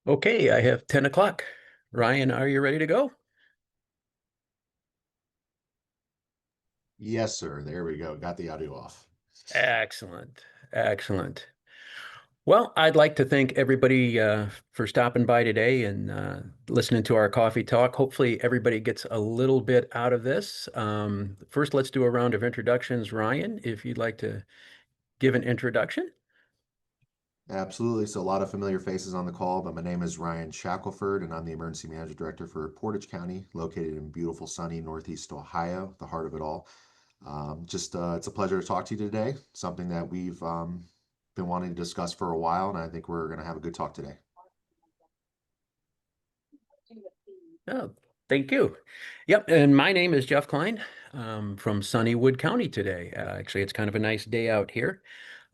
Okay, I have 10 o'clock. Ryan, are you ready to go? Yes, sir. There we go. Got the audio off. Excellent. Excellent. Well, I'd like to thank everybody for stopping by today and listening to our coffee talk. Hopefully, everybody gets a little bit out of this. First, let's do a round of introductions. Ryan, if you'd like to give an introduction. Absolutely. So a lot of familiar faces on the call, but my name is Ryan Shackelford, and I'm the Emergency Management Director for Portage County, located in beautiful, sunny Northeast Ohio, the heart of it all. It's a pleasure to talk to you today. Something that we've been wanting to discuss for a while, and I think we're going to have a good talk today. Oh, thank you. Yep, and my name is Jeff Klein from sunny Wood County today. Actually, it's kind of a nice day out here.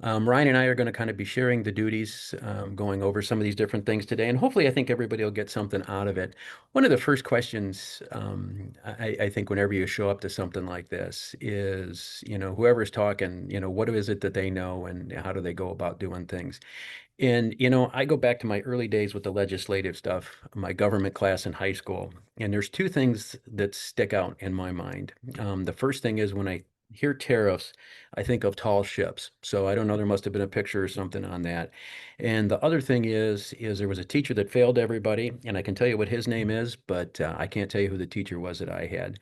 Ryan and I are going to kind of be sharing the duties, going over some of these different things today, and hopefully, I think everybody will get something out of it. One of the first questions I think whenever you show up to something like this is, whoever's talking, what is it that they know and how do they go about doing things? And, I go back to my early days with the legislative stuff, my government class in high school, and there's two things that stick out in my mind. The first thing is when I hear tariffs, I think of tall ships. So I don't know, there must have been a picture or something on that. And the other thing is there was a teacher that failed everybody, and I can tell you what his name is, but I can't tell you who the teacher was that I had.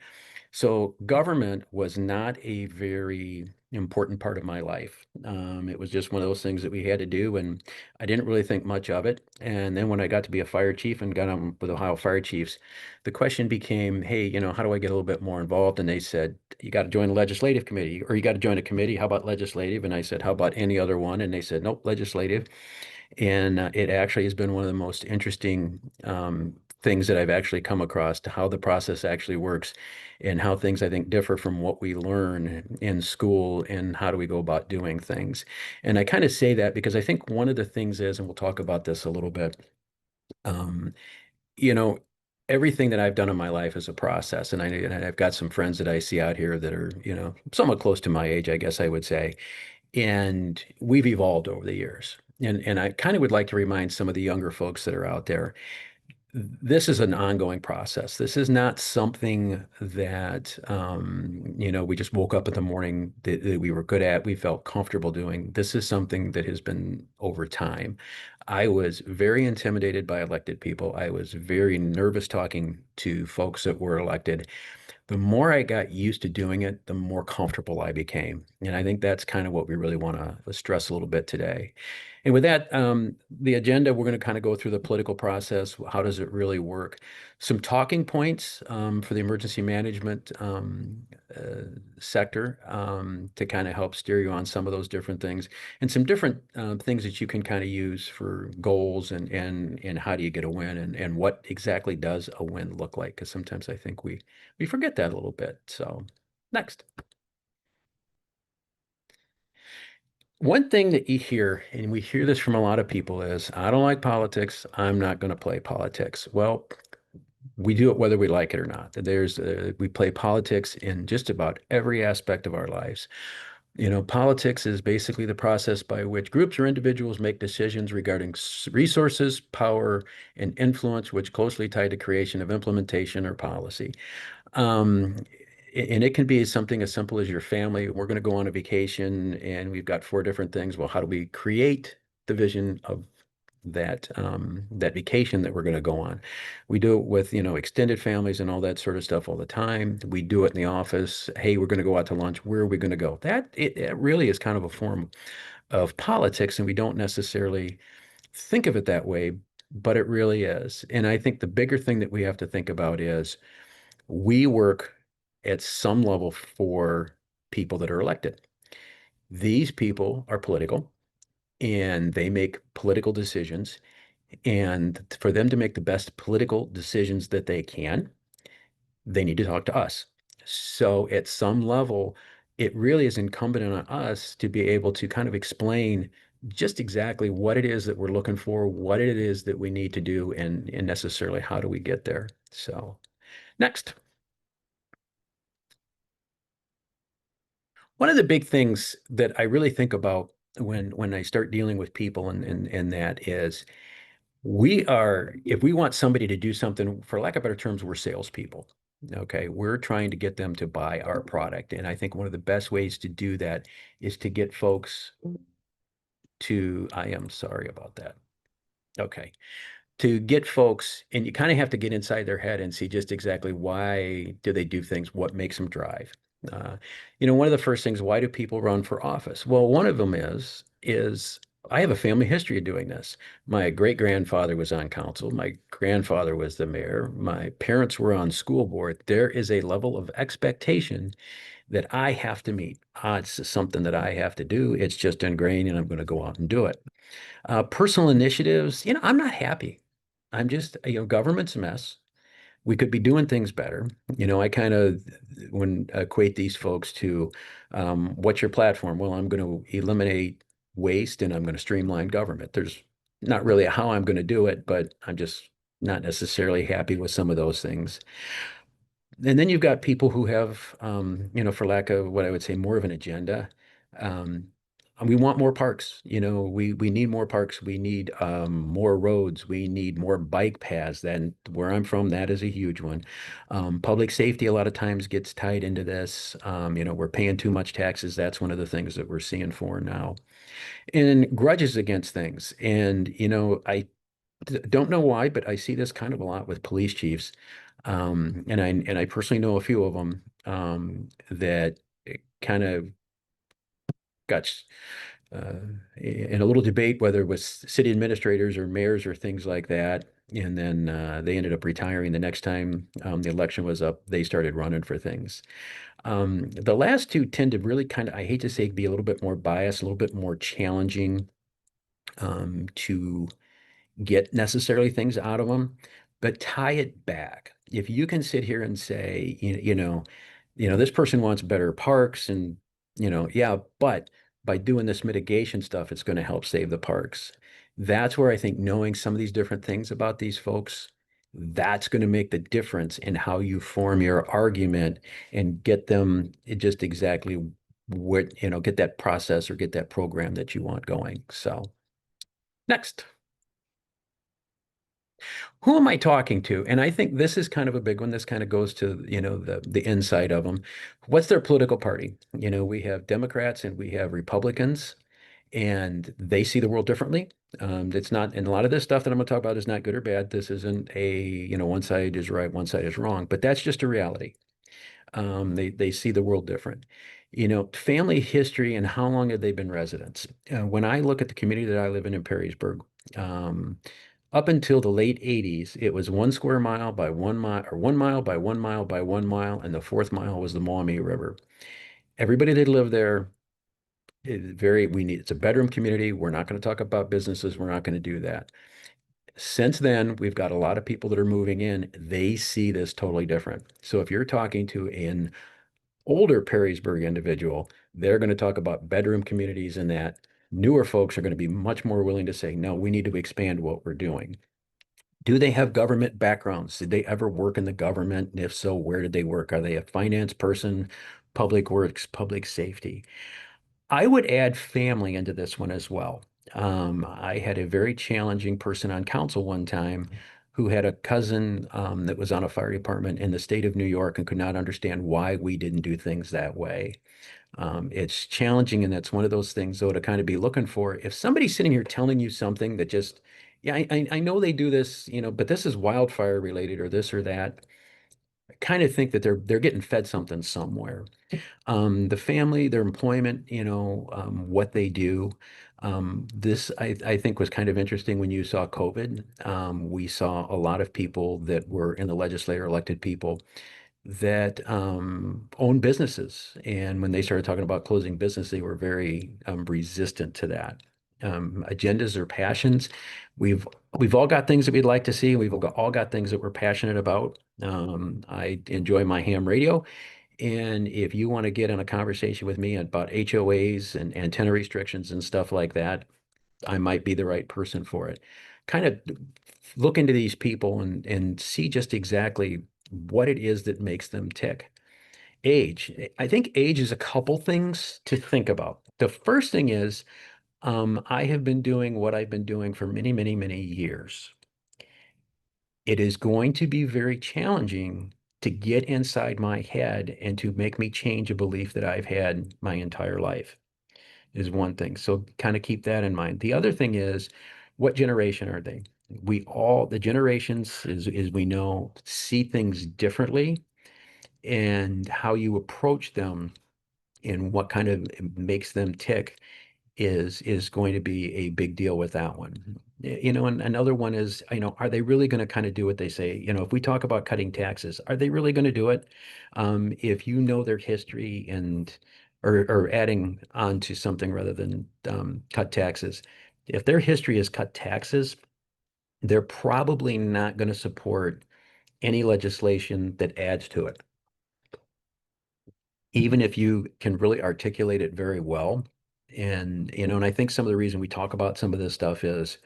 So government was not a very important part of my life. It was just one of those things that we had to do, and I didn't really think much of it. And then when I got to be a fire chief and got on with Ohio Fire Chiefs, the question became, hey, how do I get a little bit more involved? And they said, you got to join the legislative committee, or you got to join a committee. How about legislative? And I said, how about any other one? And they said, nope, legislative. And it actually has been one of the most interesting things that I've actually come across to how the process actually works and how things I think differ from what we learn in school and how do we go about doing things. And I kind of say that because I think one of the things is, and we'll talk about this a little bit, um, you know, everything that I've done in my life is a process. And I've got some friends that I see out here that are, somewhat close to my age, I guess I would say. And we've evolved over the years. And I kind of would like to remind some of the younger folks that are out there, this is an ongoing process. This is not something that, we just woke up in the morning that we were good at, we felt comfortable doing. This is something that has been over time. I was very intimidated by elected people. I was very nervous talking to folks that were elected. The more I got used to doing it, the more comfortable I became. And I think that's kind of what we really want to stress a little bit today. And with that, the agenda, we're going to kind of go through the political process. How does it really work? Some talking points for the emergency management sector to kind of help steer you on some of those different things, and some different things that you can kind of use for goals and how do you get a win and what exactly does a win look like? Because sometimes I think we forget that a little bit. So next. One thing that you hear, and we hear this from a lot of people, is I don't like politics. I'm not going to play politics. Well, we do it whether we like it or not. We play politics in just about every aspect of our lives. Politics is basically the process by which groups or individuals make decisions regarding resources, power, and influence, which closely tie to creation of implementation or policy. Um, and it can be something as simple as your family. We're going to go on a vacation and we've got four different things. Well, how do we create the vision of that vacation that we're going to go on? We do it with, extended families and all that sort of stuff all the time. We do it in the office. Hey, we're going to go out to lunch. Where are we going to go? It really is kind of a form of politics, and we don't necessarily think of it that way, but it really is. And I think the bigger thing that we have to think about is we work at some level for people that are elected. These people are political and they make political decisions. And for them to make the best political decisions that they can, they need to talk to us. So at some level, it really is incumbent on us to be able to kind of explain just exactly what it is that we're looking for, what it is that we need to do, and necessarily how do we get there. So next. One of the big things that I really think about when I start dealing with people and that is if we want somebody to do something, for lack of better terms, we're salespeople. Okay, we're trying to get them to buy our product. And I think one of the best ways to do that is to get folks I am sorry about that. Okay. To get folks, and you kind of have to get inside their head and see just exactly why do they do things, what makes them drive. Uh, one of the first things, why do people run for office? Well, one of them is I have a family history of doing this. My great grandfather was on council. My grandfather was the mayor. My parents were on school board. There is a level of expectation that I have to meet. It's something that I have to do. It's just ingrained, and I'm going to go out and do it. Personal initiatives, I'm not happy. I'm just, government's a mess. We could be doing things better. I kind of when equate these folks to what's your platform? Well, I'm going to eliminate waste and I'm going to streamline government. There's not really a how I'm going to do it, but I'm just not necessarily happy with some of those things. And then you've got people who have, for lack of what I would say, more of an agenda. Um, and we want more parks. We need more parks. We need more roads. We need more bike paths. Then where I'm from, that is a huge one. Public safety a lot of times gets tied into this. We're paying too much taxes. That's one of the things that we're seeing for now. And grudges against things. And don't know why, but I see this kind of a lot with police chiefs. And I personally know a few of them that kind of got uh, in a little debate, whether it was city administrators or mayors or things like that. And then they ended up retiring. The next time the election was up, they started running for things. The last two tend to really kind of, I hate to say, be a little bit more biased, a little bit more challenging to get necessarily things out of them, but tie it back. If you can sit here and say, this person wants better parks and, yeah, but by doing this mitigation stuff, it's going to help save the parks. That's where I think knowing some of these different things about these folks, that's going to make the difference in how you form your argument and get them just exactly what, get that process or get that program that you want going. So next. Who am I talking to? And I think this is kind of a big one. This kind of goes to, the inside of them. What's their political party? We have Democrats and we have Republicans, and they see the world differently. It's not, and a lot of this stuff that I'm going to talk about is not good or bad. This isn't one side is right, one side is wrong, but that's just a reality. They see the world different. Family history and how long have they been residents? When I look at the community that I live in Perrysburg, um, up until the late 80s, it was 1 square mile by 1 mile, or 1 mile by 1 mile by 1 mile, and the fourth mile was the Maumee River. Everybody that lived there, it's a bedroom community. We're not going to talk about businesses. We're not going to do that. Since then, we've got a lot of people that are moving in. They see this totally different. So if you're talking to an older Perrysburg individual, they're going to talk about bedroom communities and that. Newer folks are going to be much more willing to say, no, we need to expand what we're doing. Do they have government backgrounds? Did they ever work in the government? And if so, where did they work? Are they a finance person, public works, public safety? I would add family into this one as well. I had a very challenging person on council one time who had a cousin that was on a fire department in the state of New York and could not understand why we didn't do things that way. It's challenging, and that's one of those things, though, to kind of be looking for. If somebody's sitting here telling you something that just, yeah, I know they do this, but this is wildfire related or this or that, I kind of think that they're getting fed something somewhere. The family, their employment, what they do. This I think was kind of interesting when you saw COVID. We saw a lot of people that were in the legislature, elected people that own businesses. And when they started talking about closing business, they were very resistant to that. Agendas or passions. We've we've all got things that we'd like to see. All got things that we're passionate about. I enjoy my ham radio. And if you want to get in a conversation with me about HOAs and antenna restrictions and stuff like that, I might be the right person for it. Kind of look into these people and see just exactly what it is that makes them tick. Age. I think age is a couple things to think about. The first thing is I have been doing what I've been doing for many, many, many years. It is going to be very challenging to get inside my head and to make me change a belief that I've had my entire life is one thing. So kind of keep that in mind. The other thing is, what generation are they? The generations, as we know, see things differently, and how you approach them and what kind of makes them tick is going to be a big deal with that one. And another one is, are they really going to kind of do what they say? If we talk about cutting taxes, are they really going to do it? If you know their history and or adding on to something rather than cut taxes, if their history is cut taxes, they're probably not going to support any legislation that adds to it, even if you can really articulate it very well. And I think some of the reason we talk about some of this stuff is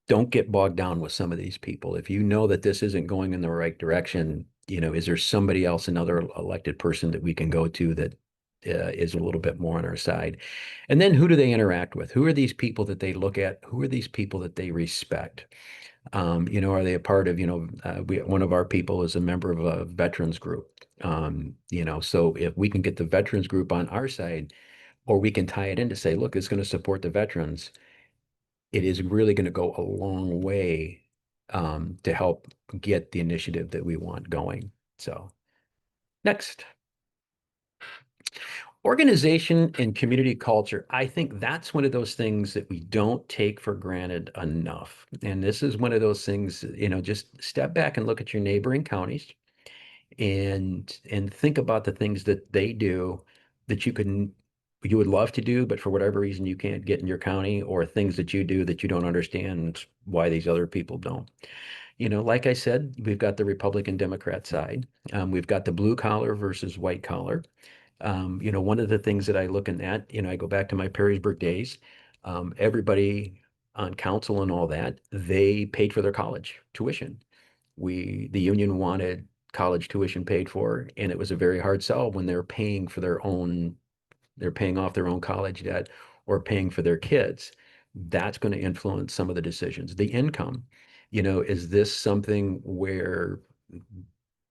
don't get bogged down with some of these people. If you know that this isn't going in the right direction, is there somebody else, another elected person that we can go to that is a little bit more on our side? And then who do they interact with? Who are these people that they look at? Who are these people that they respect? Are they a part of, one of our people is a member of a veterans group. So if we can get the veterans group on our side, or we can tie it in to say, look, it's going to support the veterans, it is really going to go a long way to help get the initiative that we want going. So next. Organization and community culture. I think that's one of those things that we don't take for granted enough. And this is one of those things, just step back and look at your neighboring counties and think about the things that they do that you would love to do, but for whatever reason you can't get in your county, or things that you do that you don't understand why these other people don't. Like I said, we've got the Republican Democrat side. We've got the blue collar versus white collar. One of the things that I look at, I go back to my Perrysburg days. Everybody on council and all that, they paid for their college tuition. The union wanted college tuition paid for, and it was a very hard sell when they're paying off their own college debt or paying for their kids. That's going to influence some of the decisions. The income, is this something where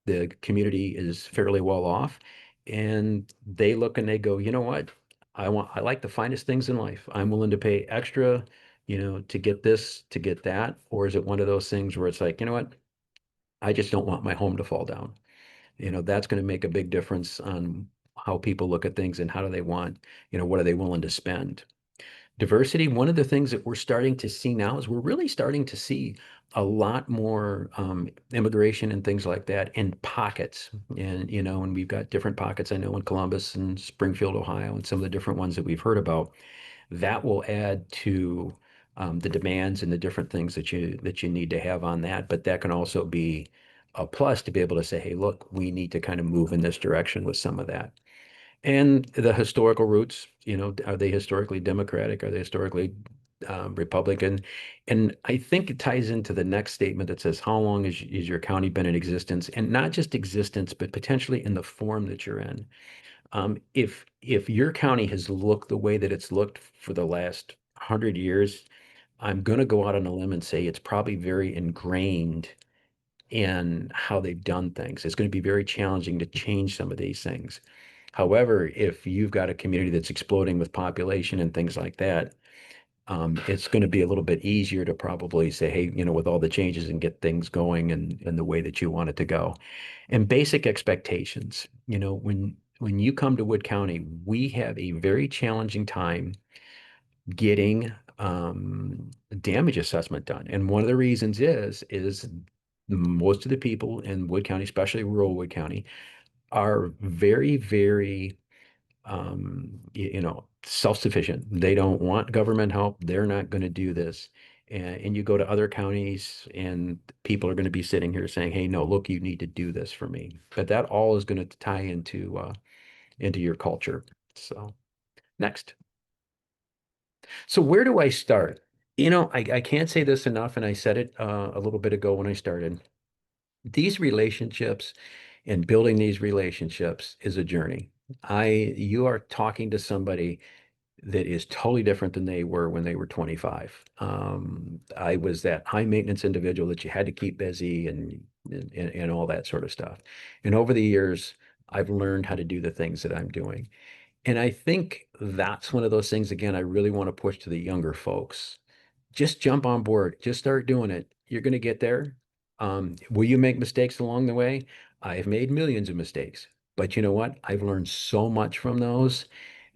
the community is fairly well off? And they look and they go, you know what? I like the finest things in life. I'm willing to pay extra, to get this, to get that. Or is it one of those things where it's like, you know what? I just don't want my home to fall down. That's going to make a big difference on how people look at things and how do they want, what are they willing to spend. Diversity, one of the things that we're starting to see now is we're really starting to see a lot more immigration and things like that in pockets. And we've got different pockets. I know in Columbus and Springfield, Ohio, and some of the different ones that we've heard about. That will add to the demands and the different things that you need to have on that. But that can also be a plus to be able to say, hey, look, we need to kind of move in this direction with some of that. And the historical roots, are they historically Democratic? Are they historically Republican? And I think it ties into the next statement that says, how long is your county been in existence? And not just existence, but potentially in the form that you're in. If your county has looked the way that it's looked for the last 100 years, I'm going to go out on a limb and say it's probably very ingrained in how they've done things. It's going to be very challenging to change some of these things. However, if you've got a community that's exploding with population and things like that, it's going to be a little bit easier to probably say, hey, with all the changes and get things going and the way that you want it to go. And basic expectations, when you come to Wood County, we have a very challenging time getting damage assessment done. And one of the reasons is most of the people in Wood County, especially rural Wood County, are very, very self-sufficient. They don't want government help. They're not going to do this. And you go to other counties and people are going to be sitting here saying, hey, no, look, you need to do this for me. But that all is going to tie into your culture. So next. So where do I start? I can't say this enough, and I said it a little bit ago when I started. These relationships and building these relationships is a journey. You are talking to somebody that is totally different than they were when they were 25. I was that high maintenance individual that you had to keep busy and all that sort of stuff. And over the years, I've learned how to do the things that I'm doing. And I think that's one of those things, again, I really want to push to the younger folks. Just jump on board, just start doing it. You're going to get there. Will you make mistakes along the way? I've made millions of mistakes, but you know what? I've learned so much from those.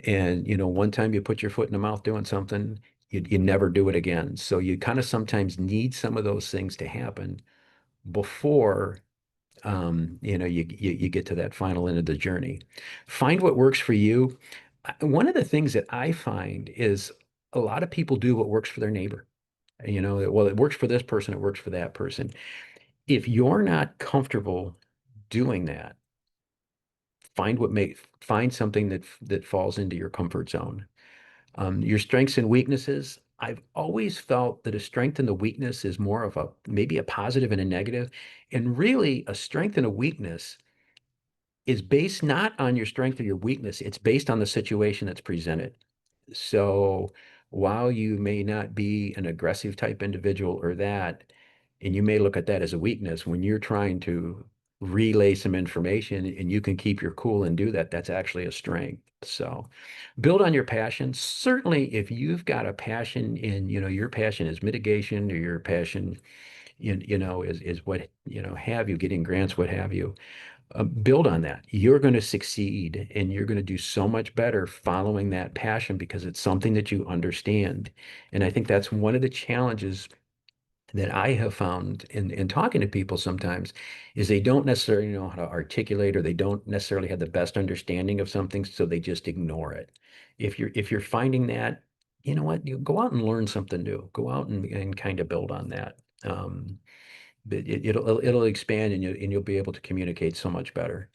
And, one time you put your foot in the mouth doing something, you never do it again. So you kind of sometimes need some of those things to happen before you get to that final end of the journey. Find what works for you. One of the things that I find is a lot of people do what works for their neighbor. Well, it works for this person, it works for that person. If you're not comfortable doing that, find something that falls into your comfort zone. Your strengths and weaknesses. I've always felt that a strength and a weakness is more of maybe a positive and a negative, and really a strength and a weakness is based not on your strength or your weakness, it's based on the situation that's presented. So while you may not be an aggressive type individual or that, and you may look at that as a weakness, when you're trying to relay some information and you can keep your cool and do that, that's actually a strength. So build on your passion. Certainly, if you've got a passion in, your passion is mitigation or your passion, is what, have you getting grants, what have you, build on that. You're going to succeed and you're going to do so much better following that passion because it's something that you understand. And I think that's one of the challenges that I have found in talking to people sometimes is they don't necessarily know how to articulate or they don't necessarily have the best understanding of something, so they just ignore it. If you're finding that, you know what, you go out and learn something new. Go out and kind of build on that. But it'll expand and you'll be able to communicate so much better.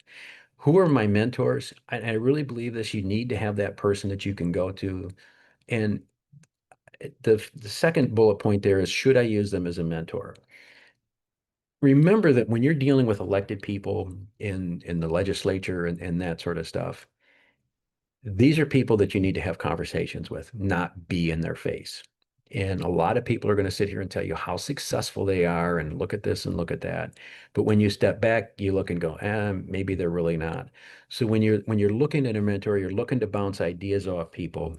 Who are my mentors? I really believe this. You need to have that person that you can go to. And the second bullet point there is, should I use them as a mentor? Remember that when you're dealing with elected people in the legislature and that sort of stuff, these are people that you need to have conversations with, not be in their face. And a lot of people are going to sit here and tell you how successful they are and look at this and look at that. But when you step back, you look and go, maybe they're really not. So when you're looking at a mentor, you're looking to bounce ideas off people,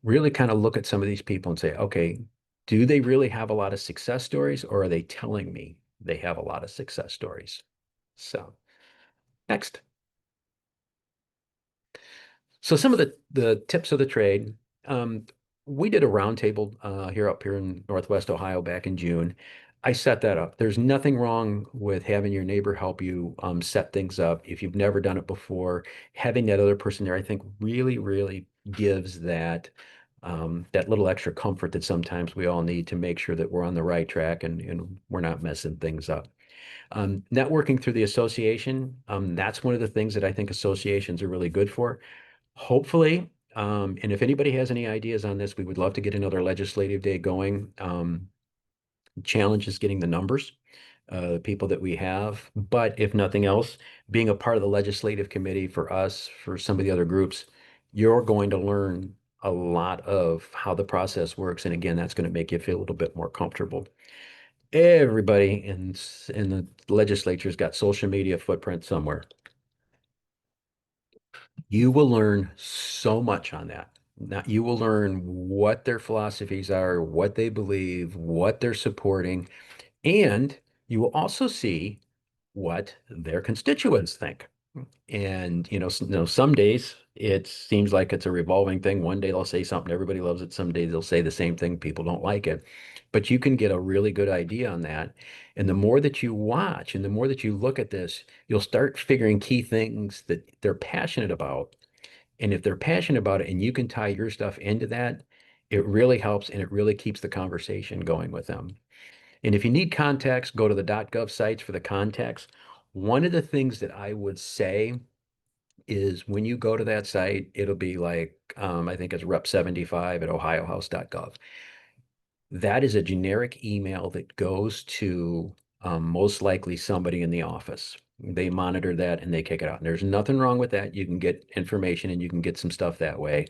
really kind of look at some of these people and say, okay, do they really have a lot of success stories or are they telling me they have a lot of success stories? So next. So some of the tips of the trade, we did a roundtable up here in Northwest Ohio back in June. I set that up. There's nothing wrong with having your neighbor help you set things up. If you've never done it before, having that other person there, I think really, really gives that little extra comfort that sometimes we all need to make sure that we're on the right track and we're not messing things up. Networking through the association, that's one of the things that I think associations are really good for. Hopefully, and if anybody has any ideas on this, we would love to get another legislative day going. Challenge is getting the numbers, the people that we have. But if nothing else, being a part of the legislative committee for us, for some of the other groups, you're going to learn a lot of how the process works. And again, that's going to make you feel a little bit more comfortable. Everybody in the legislature's got social media footprint somewhere. You will learn so much on that. Now, you will learn what their philosophies are, what they believe, what they're supporting, and you will also see what their constituents think. And some days it seems like it's a revolving thing. One day they'll say something, everybody loves it. Some days they'll say the same thing, people don't like it. But you can get a really good idea on that. And the more that you watch and the more that you look at this, you'll start figuring key things that they're passionate about. And if they're passionate about it and you can tie your stuff into that, it really helps and it really keeps the conversation going with them. And if you need context, go to the .gov sites for the context. One of the things that I would say is when you go to that site, it'll be like, I think it's rep75 at ohiohouse.gov. That is a generic email that goes to most likely somebody in the office. They monitor that and they kick it out. And there's nothing wrong with that. You can get information and you can get some stuff that way.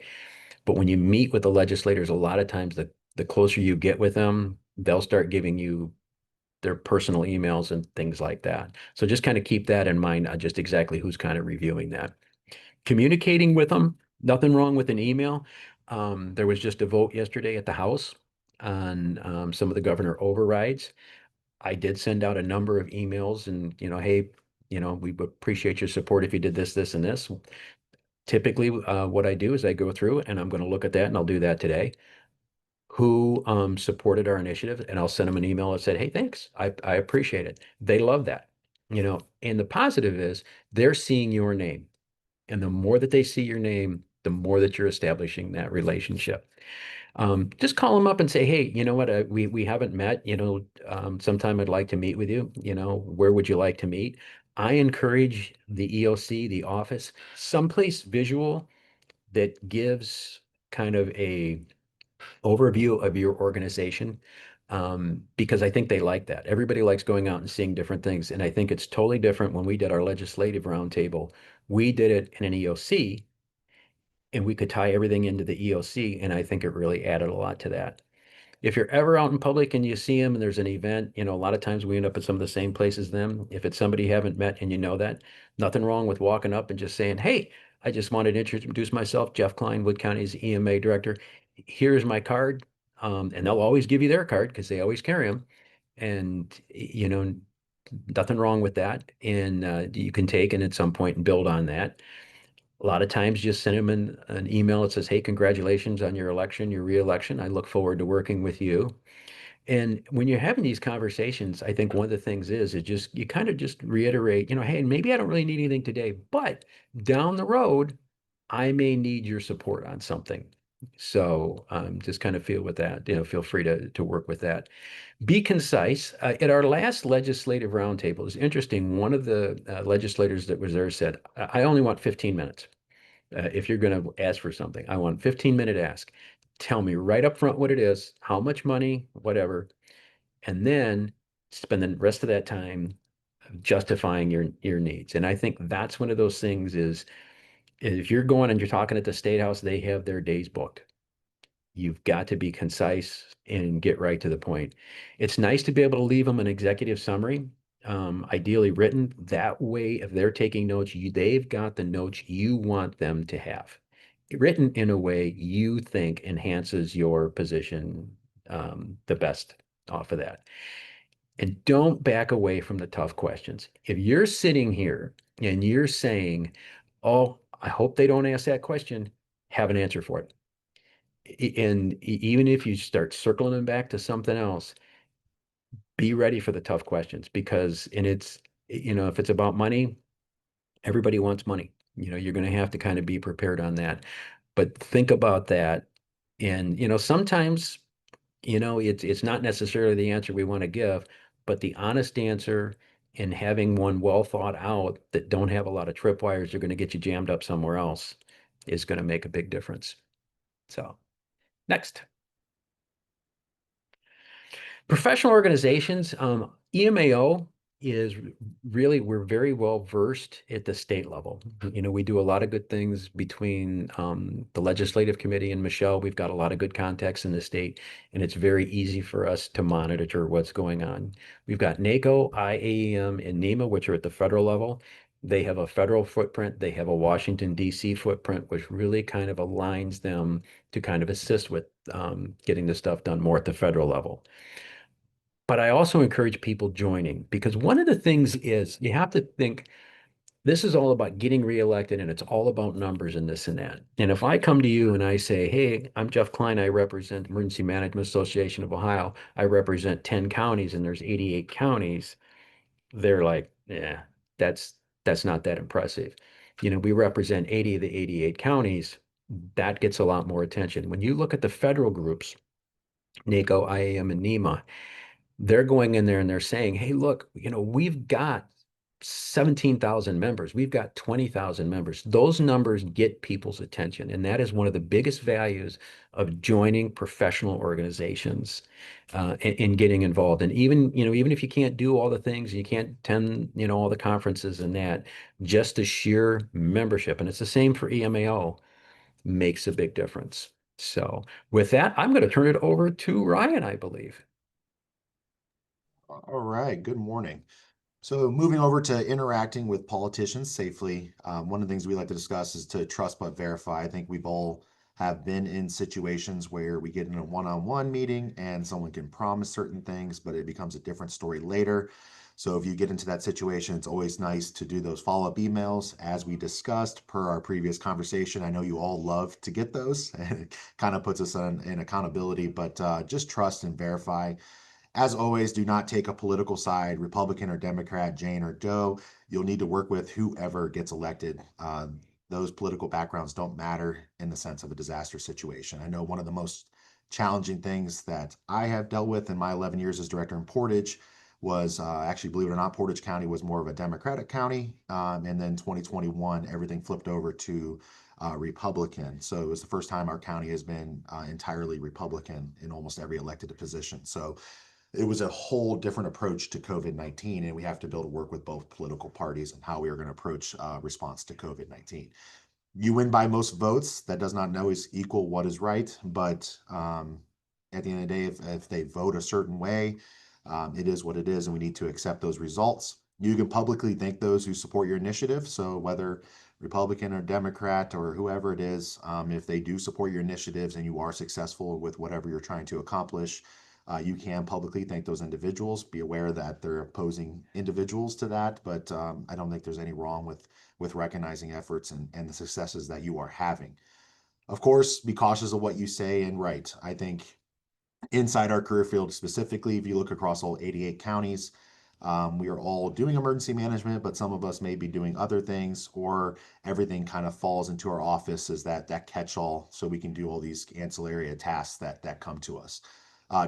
But when you meet with the legislators, a lot of times the closer you get with them, they'll start giving you their personal emails and things like that. So just kind of keep that in mind, just exactly who's kind of reviewing that. Communicating with them, nothing wrong with an email. There was just a vote yesterday at the House on some of the governor overrides. I did send out a number of emails and, hey, we would appreciate your support if you did this, this, and this. Typically, what I do is I go through and I'm going to look at that and I'll do that today. Who supported our initiative, and I'll send them an email that said, hey, thanks. I appreciate it. They love that. And the positive is they're seeing your name. And the more that they see your name, the more that you're establishing that relationship. Just call them up and say, hey, you know what? We haven't met. Sometime I'd like to meet with you. Where would you like to meet? I encourage the EOC, the office, someplace visual that gives kind of a overview of your organization, because I think they like that. Everybody likes going out and seeing different things. And I think it's totally different when we did our legislative roundtable. We did it in an EOC and we could tie everything into the EOC. And I think it really added a lot to that. If you're ever out in public and you see them and there's an event, a lot of times we end up at some of the same places them. If it's somebody you haven't met and you know that, nothing wrong with walking up and just saying, hey, I just wanted to introduce myself, Jeff Klein, Wood County's EMA director. Here's my card. And they'll always give you their card because they always carry them. And, nothing wrong with that. And you can take and at some point and build on that. A lot of times just send them an email that says, hey, congratulations on your election, your reelection. I look forward to working with you. And when you're having these conversations, I think one of the things is just you kind of just reiterate, hey, maybe I don't really need anything today, but down the road, I may need your support on something. So just kind of feel with that, feel free to work with that. Be concise. At our last legislative roundtable, it's interesting. One of the legislators that was there said, I only want 15 minutes. If you're going to ask for something, I want 15-minute ask. Tell me right up front what it is, how much money, whatever, and then spend the rest of that time justifying your needs. And I think that's one of those things is if you're going and you're talking at the State House, they have their days booked. You've got to be concise and get right to the point. It's nice to be able to leave them an executive summary, ideally written. That way, if they're taking notes, they've got the notes you want them to have, written in a way you think enhances your position the best off of that. And don't back away from the tough questions. If you're sitting here and you're saying, oh, I hope they don't ask that question, have an answer for it. And even if you start circling them back to something else, be ready for the tough questions because, and if it's about money, everybody wants money. You're going to have to kind of be prepared on that. But think about that. And, sometimes, it's not necessarily the answer we want to give, but the honest answer and having one well thought out that don't have a lot of tripwires are going to get you jammed up somewhere else is going to make a big difference. So, next. Professional organizations, EMAO is really, we're very well versed at the state level. We do a lot of good things between the legislative committee and Michelle. We've got a lot of good contacts in the state, and it's very easy for us to monitor what's going on. We've got NACO, IAEM, and NEMA, which are at the federal level. They have a federal footprint. They have a Washington, D.C. footprint, which really kind of aligns them to kind of assist with getting the stuff done more at the federal level. But I also encourage people joining because one of the things is you have to think this is all about getting reelected and it's all about numbers and this and that. And if I come to you and I say, hey, I'm Jeff Klein, I represent Emergency Management Association of Ohio. I represent 10 counties and there's 88 counties. They're like, yeah, that's not that impressive. We represent 80 of the 88 counties. That gets a lot more attention. When you look at the federal groups, NACO, IAM, and NEMA, they're going in there and they're saying, hey, look, we've got 17,000 members. We've got 20,000 members. Those numbers get people's attention. And that is one of the biggest values of joining professional organizations and getting involved. And even if you can't do all the things, you can't attend, all the conferences and that, just the sheer membership. And it's the same for EMAO. makes a big difference. So with that, I'm going to turn it over to Ryan, I believe. All right, good morning. So moving over to interacting with politicians safely, one of the things we like to discuss is to trust but verify. I think we've all have been in situations where we get in a one-on-one meeting and someone can promise certain things, but it becomes a different story later. So if you get into that situation, it's always nice to do those follow-up emails as we discussed per our previous conversation. I know you all love to get those and it kind of puts us in accountability, but just trust and verify. As always, do not take a political side, Republican or Democrat, Jane or Joe. You'll need to work with whoever gets elected. Those political backgrounds don't matter in the sense of a disaster situation. I know one of the most challenging things that I have dealt with in my 11 years as director in Portage was actually, believe it or not, Portage County was more of a Democratic county. And then 2021, everything flipped over to Republican. So it was the first time our county has been entirely Republican in almost every elected position. So it was a whole different approach to COVID-19, and we have to build work with both political parties and how we are going to approach response to COVID-19. You win by most votes. That does not always equal what is right, but at the end of the day, if they vote a certain way, it is what it is, and we need to accept those results. You can publicly thank those who support your initiative. So whether Republican or Democrat or whoever it is, if they do support your initiatives and you are successful with whatever you're trying to accomplish, you can publicly thank those individuals. Be aware that they're opposing individuals to that, but I don't think there's any wrong with recognizing efforts and the successes that you are having. Of course, be cautious of what you say and write. I think inside our career field specifically, if you look across all 88 counties, we are all doing emergency management, but some of us may be doing other things, or everything kind of falls into our office as that catch-all, so we can do all these ancillary tasks that come to us.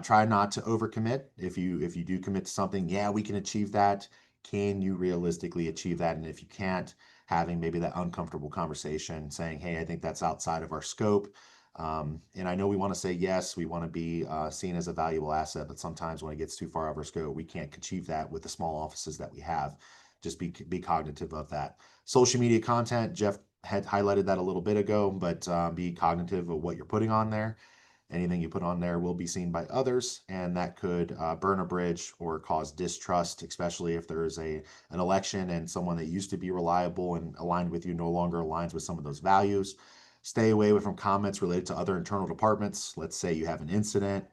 Try not to overcommit. If you do commit to something, yeah, we can achieve that. Can you realistically achieve that? And if you can't, having maybe that uncomfortable conversation, saying, "Hey, I think that's outside of our scope." And I know we want to say yes, we want to be seen as a valuable asset, but sometimes when it gets too far out of our scope, we can't achieve that with the small offices that we have. Just be cognitive of that. Social media content, Jeff had highlighted that a little bit ago, but be cognitive of what you're putting on there. Anything you put on there will be seen by others, and that could burn a bridge or cause distrust, especially if there is an election and someone that used to be reliable and aligned with you no longer aligns with some of those values. Stay away from comments related to other internal departments. Let's say you have an incident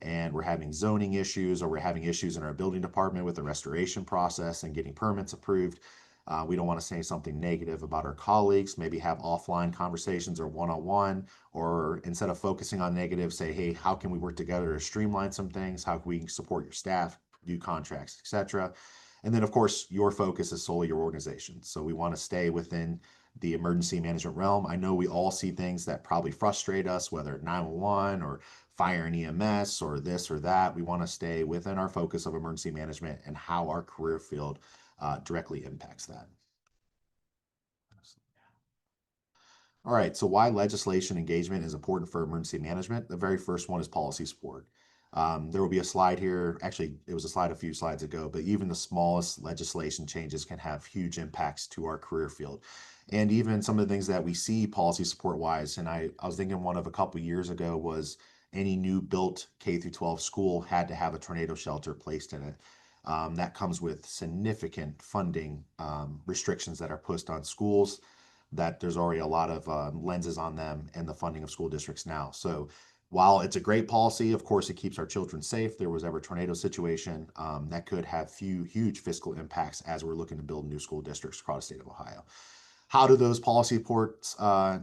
and we're having zoning issues, or we're having issues in our building department with the restoration process and getting permits approved. We don't want to say something negative about our colleagues, maybe have offline conversations or one-on-one, or instead of focusing on negative, say, hey, how can we work together to streamline some things? How can we support your staff, do contracts, etc.? And then, of course, your focus is solely your organization. So we want to stay within the emergency management realm. I know we all see things that probably frustrate us, whether 911 or fire and EMS or this or that. We want to stay within our focus of emergency management and how our career field directly impacts that. All right, so why legislation engagement is important for emergency management? The very first one is policy support. There will be a slide here. Actually, it was a slide a few slides ago, but even the smallest legislation changes can have huge impacts to our career field. And even some of the things that we see policy support wise, and I was thinking one of a couple years ago was any new built K through 12 school had to have a tornado shelter placed in it. That comes with significant funding restrictions that are put on schools, that there's already a lot of lenses on them and the funding of school districts now. So while it's a great policy, of course, it keeps our children safe. There was ever a tornado situation that could have huge fiscal impacts as we're looking to build new school districts across the state of Ohio. How do those policy reports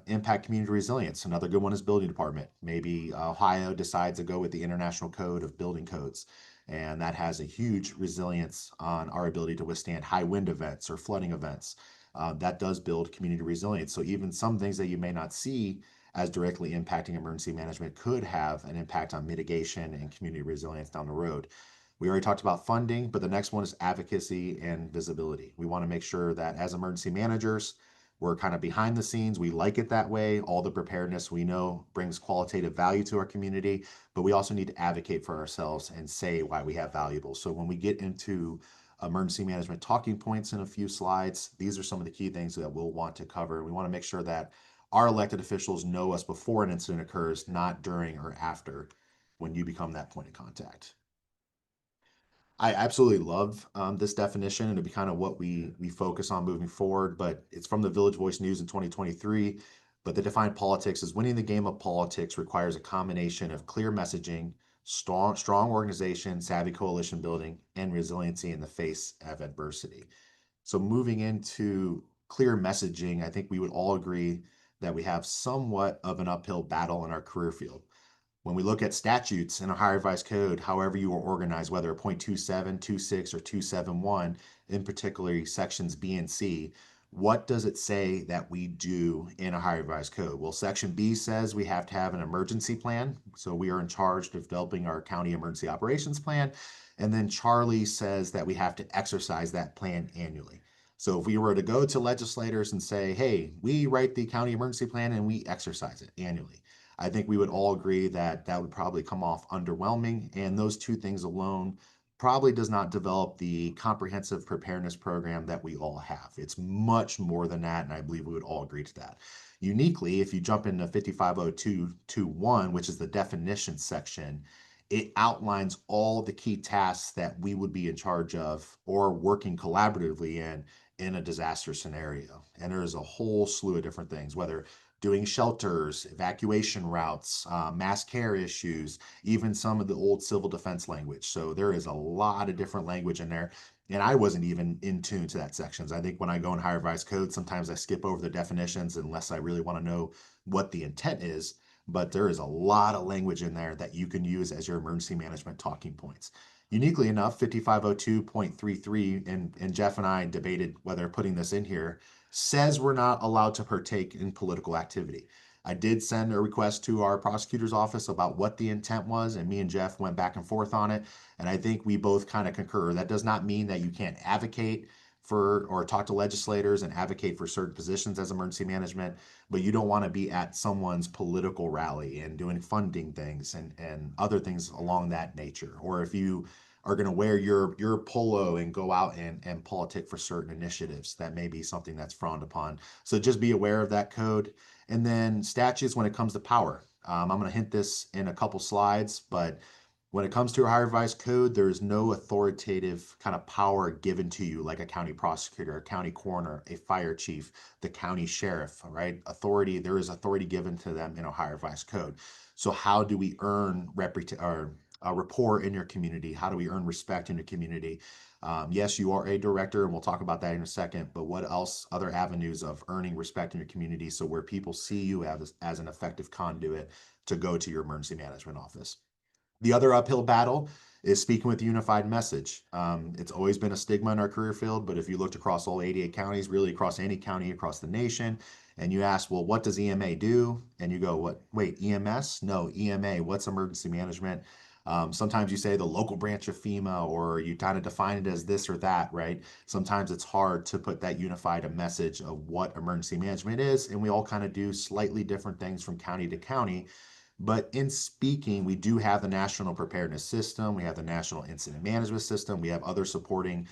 impact community resilience? Another good one is building department. Maybe Ohio decides to go with the International Code of Building Codes, and that has a huge resilience on our ability to withstand high wind events or flooding events. That does build community resilience. So even some things that you may not see as directly impacting emergency management could have an impact on mitigation and community resilience down the road. We already talked about funding, but the next one is advocacy and visibility. We want to make sure that as emergency managers, we're kind of behind the scenes. We like it that way. All the preparedness we know brings qualitative value to our community, but we also need to advocate for ourselves and say why we have valuable. So when we get into emergency management talking points in a few slides, these are some of the key things that we'll want to cover. We want to make sure that our elected officials know us before an incident occurs, not during or after when you become that point of contact. I absolutely love this definition, and it'll be kind of what we focus on moving forward. But it's from the Village Voice News in 2023. But the defined politics is winning the game of politics requires a combination of clear messaging, strong organization, savvy coalition building, and resiliency in the face of adversity. So moving into clear messaging, I think we would all agree that we have somewhat of an uphill battle in our career field. When we look at statutes in a higher revised code, however you are organized, whether a .27, 26, or 271, in particular sections B and C, what does it say that we do in a higher revised code? Well, section B says we have to have an emergency plan. So we are in charge of developing our county emergency operations plan. And then Charlie says that we have to exercise that plan annually. So if we were to go to legislators and say, hey, we write the county emergency plan and we exercise it annually, I think we would all agree that that would probably come off underwhelming. And those two things alone probably does not develop the comprehensive preparedness program that we all have. It's much more than that, and I believe we would all agree to that. Uniquely, if you jump into 550221, which is the definition section, it outlines all the key tasks that we would be in charge of or working collaboratively in a disaster scenario. And there's a whole slew of different things, whether doing shelters, evacuation routes, mass care issues, even some of the old civil defense language. So there is a lot of different language in there. And I wasn't even in tune to that sections. I think when I go in higher revised code, sometimes I skip over the definitions unless I really want to know what the intent is. But there is a lot of language in there that you can use as your emergency management talking points. Uniquely enough, 5502.33, and Jeff and I debated whether putting this in here, says we're not allowed to partake in political activity. I did send a request to our prosecutor's office about what the intent was, and me and Jeff went back and forth on it. And I think we both kind of concur. That does not mean that you can't advocate for or talk to legislators and advocate for certain positions as emergency management, but you don't want to be at someone's political rally and doing funding things and other things along that nature. Or if you are going to wear your polo and go out and politic for certain initiatives, that may be something that's frowned upon. So just be aware of that code. And then statutes when it comes to power. I'm going to hint this in a couple slides, but when it comes to a higher revised code, there is no authoritative kind of power given to you like a county prosecutor, a county coroner, a fire chief, the county sheriff, right? Authority, there is authority given to them in a higher revised code. So how do we earn rapport in your community? How do we earn respect in your community? Yes, you are a director, and we'll talk about that in a second, but what else, other avenues of earning respect in your community so where people see you as an effective conduit to go to your emergency management office? The other uphill battle is speaking with a unified message. It's always been a stigma in our career field, but if you looked across all 88 counties, really across any county across the nation, and you ask, well, what does EMA do? And you go, what? Wait, EMS? No, EMA. What's emergency management? Sometimes you say the local branch of FEMA, or you kind of define it as this or that, right? Sometimes it's hard to put that unified message of what emergency management is, and we all kind of do slightly different things from county to county. But in speaking, we do have the National Preparedness System, we have the National Incident Management System, we have other supporting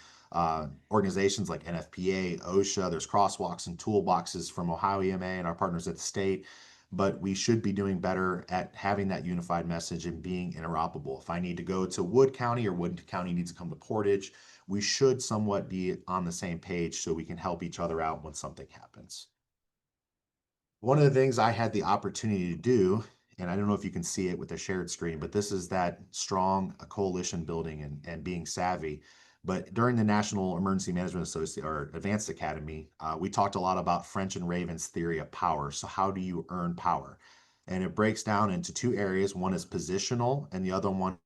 organizations like NFPA, OSHA, there's crosswalks and toolboxes from Ohio EMA and our partners at the state. But we should be doing better at having that unified message and being interoperable. If I need to go to Wood County or Wood County needs to come to Portage, we should somewhat be on the same page so we can help each other out when something happens. One of the things I had the opportunity to do, and I don't know if you can see it with the shared screen, but this is that strong coalition building and being savvy. But during the National Emergency Management Association or Advanced Academy, we talked a lot about French and Raven's theory of power. So how do you earn power? And it breaks down into two areas. One is positional and the other one.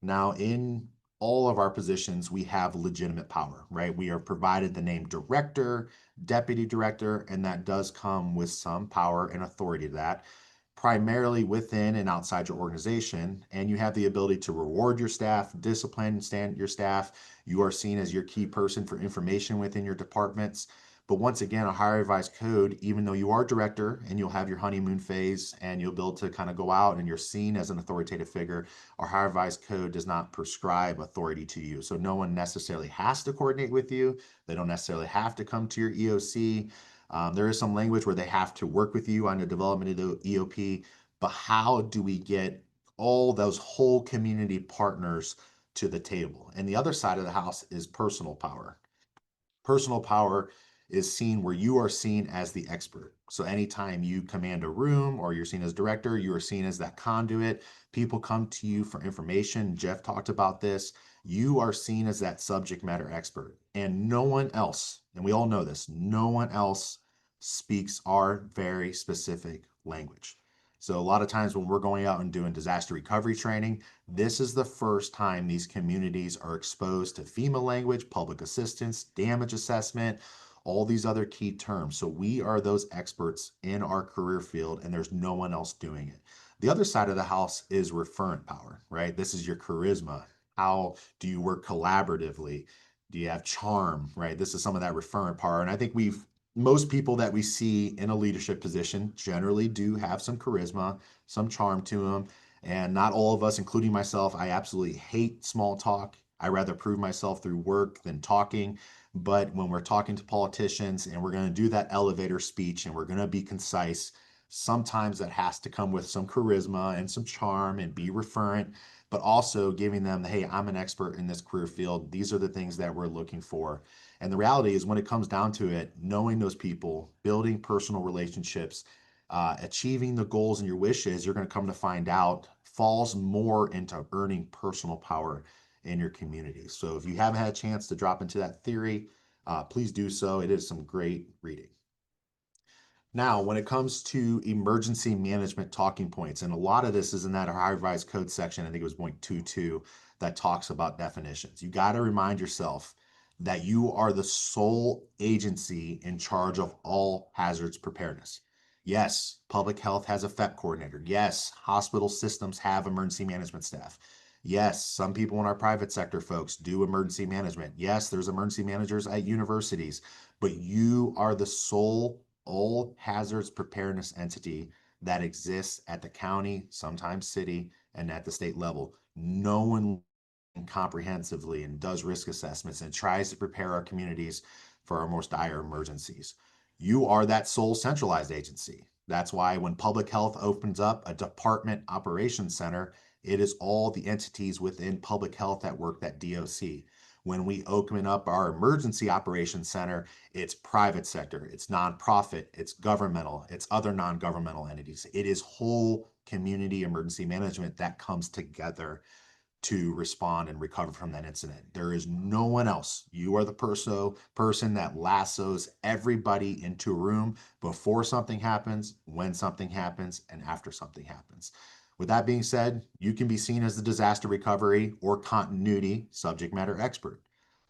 Now, in all of our positions, we have legitimate power, right? We are provided the name director, deputy director, and that does come with some power and authority to that, primarily within and outside your organization. And you have the ability to reward your staff, discipline your staff. You are seen as your key person for information within your departments. But once again, a higher revised code, even though you are director and you'll have your honeymoon phase and you'll be able to kind of go out and you're seen as an authoritative figure, our higher revised code does not prescribe authority to you. So no one necessarily has to coordinate with you. They don't necessarily have to come to your EOC. There is some language where they have to work with you on the development of the EOP, but how do we get all those whole community partners to the table? And the other side of the house is personal power. Personal power is seen where you are seen as the expert. So anytime you command a room or you're seen as director, you are seen as that conduit. People come to you for information. Jeff talked about this. You are seen as that subject matter expert, and no one else, and we all know this, no one else speaks our very specific language. So a lot of times when we're going out and doing disaster recovery training, this is the first time these communities are exposed to FEMA language, public assistance, damage assessment, all these other key terms. So we are those experts in our career field, and there's no one else doing it. The other side of the house is referent power, right? This is your charisma. How do you work collaboratively? Do you have charm, right? This is some of that referent power. And I think most people that we see in a leadership position generally do have some charisma, some charm to them. And not all of us, including myself, I absolutely hate small talk. I rather prove myself through work than talking. But when we're talking to politicians and we're going to do that elevator speech and we're going to be concise, sometimes that has to come with some charisma and some charm and be referent, but also giving them, hey, I'm an expert in this career field. These are the things that we're looking for. And the reality is, when it comes down to it, knowing those people, building personal relationships, achieving the goals and your wishes, you're going to come to find out falls more into earning personal power in your community. So if you haven't had a chance to drop into that theory, please do so. It is some great reading. Now, when it comes to emergency management talking points, and a lot of this is in that Ohio Revised Code section, I think it was point 22, that talks about definitions. You got to remind yourself that you are the sole agency in charge of all hazards preparedness. Yes, public health has a FEP coordinator. Yes, hospital systems have emergency management staff. Yes, some people in our private sector folks do emergency management. Yes, there's emergency managers at universities, but you are the sole all hazards preparedness entity that exists at the county, sometimes city, and at the state level. No one comprehensively and does risk assessments and tries to prepare our communities for our most dire emergencies. You are that sole centralized agency. That's why when public health opens up a department operations center, it is all the entities within public health that work that DOC. When we open up our emergency operations center, it's private sector, it's nonprofit, it's governmental, it's other non-governmental entities. It is whole community emergency management that comes together to respond and recover from that incident. There is no one else. You are the person that lassos everybody into a room before something happens, when something happens, and after something happens. With that being said, you can be seen as the disaster recovery or continuity subject matter expert.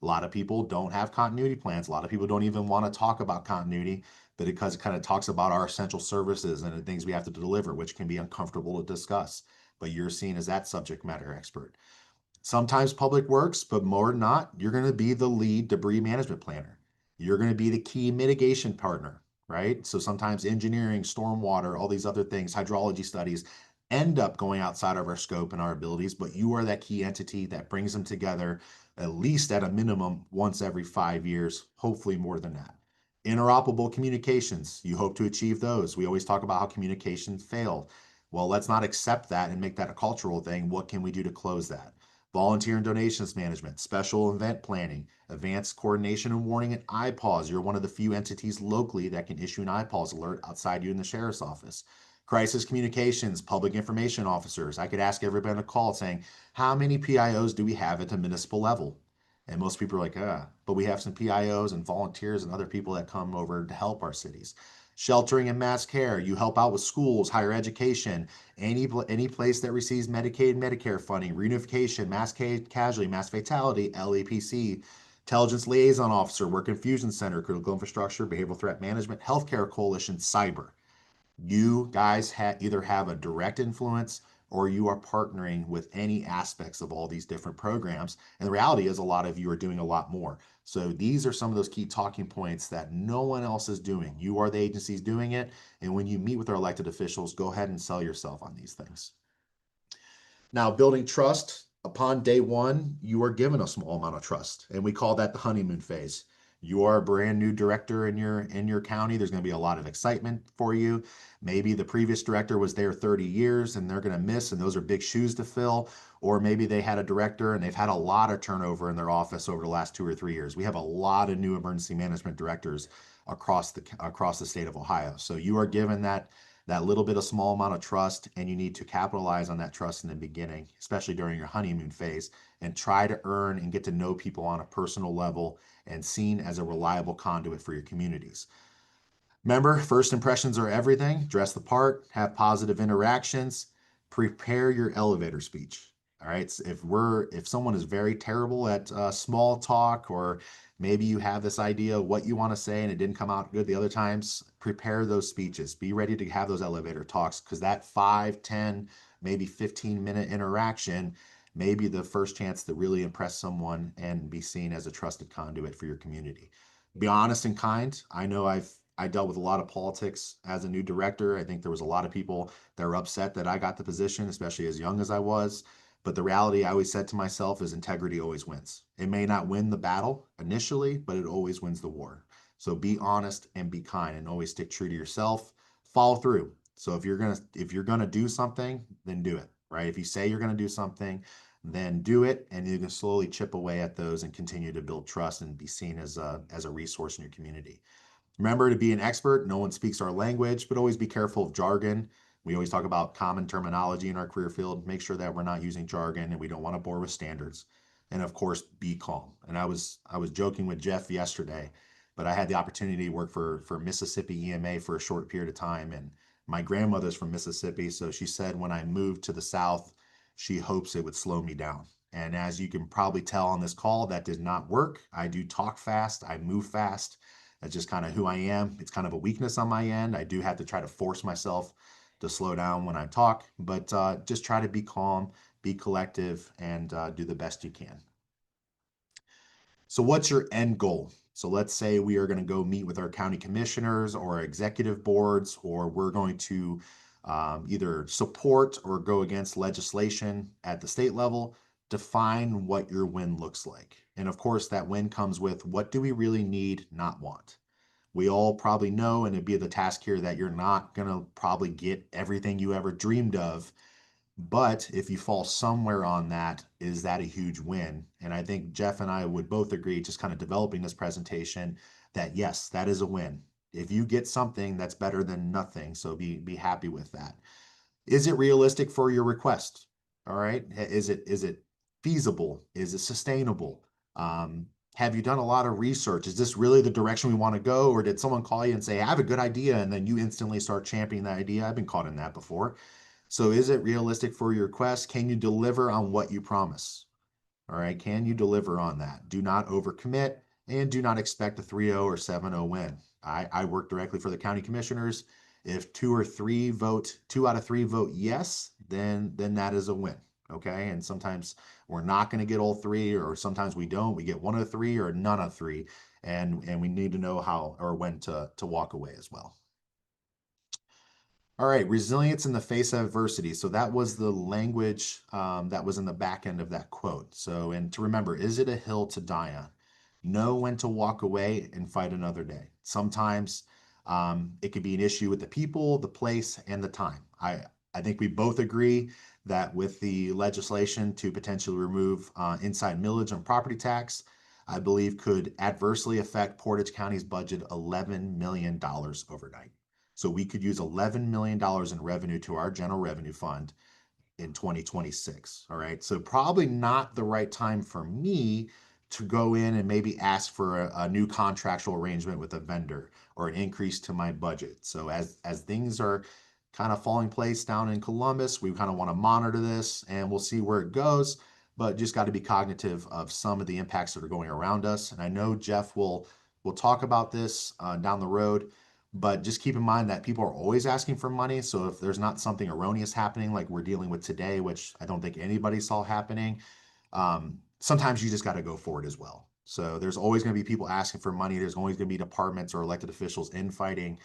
A lot of people don't have continuity plans. A lot of people don't even want to talk about continuity, but because it kind of talks about our essential services and the things we have to deliver, which can be uncomfortable to discuss. But you're seen as that subject matter expert. Sometimes public works, but more than not, you're going to be the lead debris management planner. You're going to be the key mitigation partner, right? So sometimes engineering, stormwater, all these other things, hydrology studies end up going outside of our scope and our abilities, but you are that key entity that brings them together at least at a minimum once every 5 years, hopefully more than that. Interoperable communications, you hope to achieve those. We always talk about how communications fail. Well, let's not accept that and make that a cultural thing. What can we do to close that? Volunteer and donations management, special event planning, advanced coordination and warning, and IPAWS. You're one of the few entities locally that can issue an IPAWS alert outside you in the sheriff's office. Crisis communications, public information officers. I could ask everybody on a call saying, how many PIOs do we have at the municipal level? And most people are like, but we have some PIOs and volunteers and other people that come over to help our cities. Sheltering and mass care. You help out with schools, higher education, any place that receives Medicaid and Medicare funding, reunification, mass casualty, mass fatality, LAPC, intelligence liaison officer, work infusion center, critical infrastructure, behavioral threat management, healthcare coalition, cyber. You guys either have a direct influence or you are partnering with any aspects of all these different programs. And the reality is a lot of you are doing a lot more. So these are some of those key talking points that no one else is doing. You are the agencies doing it. And when you meet with our elected officials, go ahead and sell yourself on these things. Now, building trust, upon day one, you are given a small amount of trust. And we call that the honeymoon phase. You are a brand new director in your county. There's going to be a lot of excitement for you. Maybe the previous director was there 30 years and they're going to miss, and those are big shoes to fill. Or maybe they had a director and they've had a lot of turnover in their office over the last 2 or 3 years. We have a lot of new emergency management directors across the state of Ohio. So you are given that little bit of small amount of trust, and you need to capitalize on that trust in the beginning, especially during your honeymoon phase, and try to earn and get to know people on a personal level and seen as a reliable conduit for your communities. Remember, first impressions are everything. Dress the part, have positive interactions, prepare your elevator speech. All right. So if someone is very terrible at small talk, or maybe you have this idea of what you want to say and it didn't come out good the other times, prepare those speeches. Be ready to have those elevator talks, because that 5, 10, maybe 15-minute interaction may be the first chance to really impress someone and be seen as a trusted conduit for your community. Be honest and kind. I know I dealt with a lot of politics as a new director. I think there was a lot of people that were upset that I got the position, especially as young as I was. But the reality I always said to myself is integrity always wins. It may not win the battle initially, but it always wins the war. So be honest and be kind, and always stick true to yourself. Follow through. So if you're gonna do something, then do it. Right? If you say you're gonna do something, then do it, and you can slowly chip away at those and continue to build trust and be seen as a resource in your community. Remember to be an expert. No one speaks our language, but always be careful of jargon. We always talk about common terminology in our career field. Make sure that we're not using jargon, and we don't want to bore with standards. And of course, be calm. And I was joking with Jeff yesterday, but I had the opportunity to work for Mississippi EMA for a short period of time. And my grandmother's from Mississippi, so she said when I moved to the South, she hopes it would slow me down. And as you can probably tell on this call, that did not work. I do talk fast, I move fast. That's just kind of who I am. It's kind of a weakness on my end. I do have to try to force myself to slow down when I talk, but just try to be calm, be collective, and do the best you can. So, what's your end goal? So, let's say we are going to go meet with our county commissioners or executive boards, or we're going to either support or go against legislation at the state level. Define what your win looks like. And of course, that win comes with, what do we really need, not want? We all probably know, and it'd be the task here, that you're not going to probably get everything you ever dreamed of. But if you fall somewhere on that, is that a huge win? And I think Jeff and I would both agree, just kind of developing this presentation, that yes, that is a win. If you get something, that's better than nothing. So be happy with that. Is it realistic for your request? All right. Is it feasible? Is it sustainable? Have you done a lot of research? Is this really the direction we want to go? Or did someone call you and say, I have a good idea, and then you instantly start championing that idea? I've been caught in that before. So is it realistic for your request? Can you deliver on what you promise? All right. Can you deliver on that? Do not overcommit, and do not expect a 3-0 or 7-0 win. I work directly for the county commissioners. If 2 out of 3 vote yes, then that is a win. Okay. And sometimes we're not going to get all 3, or sometimes we don't. We get 1 of 3 or none of 3. And we need to know how or when to walk away as well. All right, resilience in the face of adversity. So that was the language that was in the back end of that quote. So, and to remember, is it a hill to die on? Know when to walk away and fight another day. Sometimes it could be an issue with the people, the place, and the time. I think we both agree that with the legislation to potentially remove inside millage on property tax, I believe could adversely affect Portage County's budget $11 million overnight. So we could use $11 million in revenue to our general revenue fund in 2026. All right. So probably not the right time for me to go in and maybe ask for a new contractual arrangement with a vendor or an increase to my budget. So as things are kind of falling place down in Columbus, we kind of want to monitor this, and we'll see where it goes. But just got to be cognitive of some of the impacts that are going around us. And I know Jeff will talk about this down the road. But just keep in mind that people are always asking for money. So if there's not something erroneous happening like we're dealing with today, which I don't think anybody saw happening, sometimes you just got to go for it as well. So there's always going to be people asking for money. There's always going to be departments or elected officials infighting.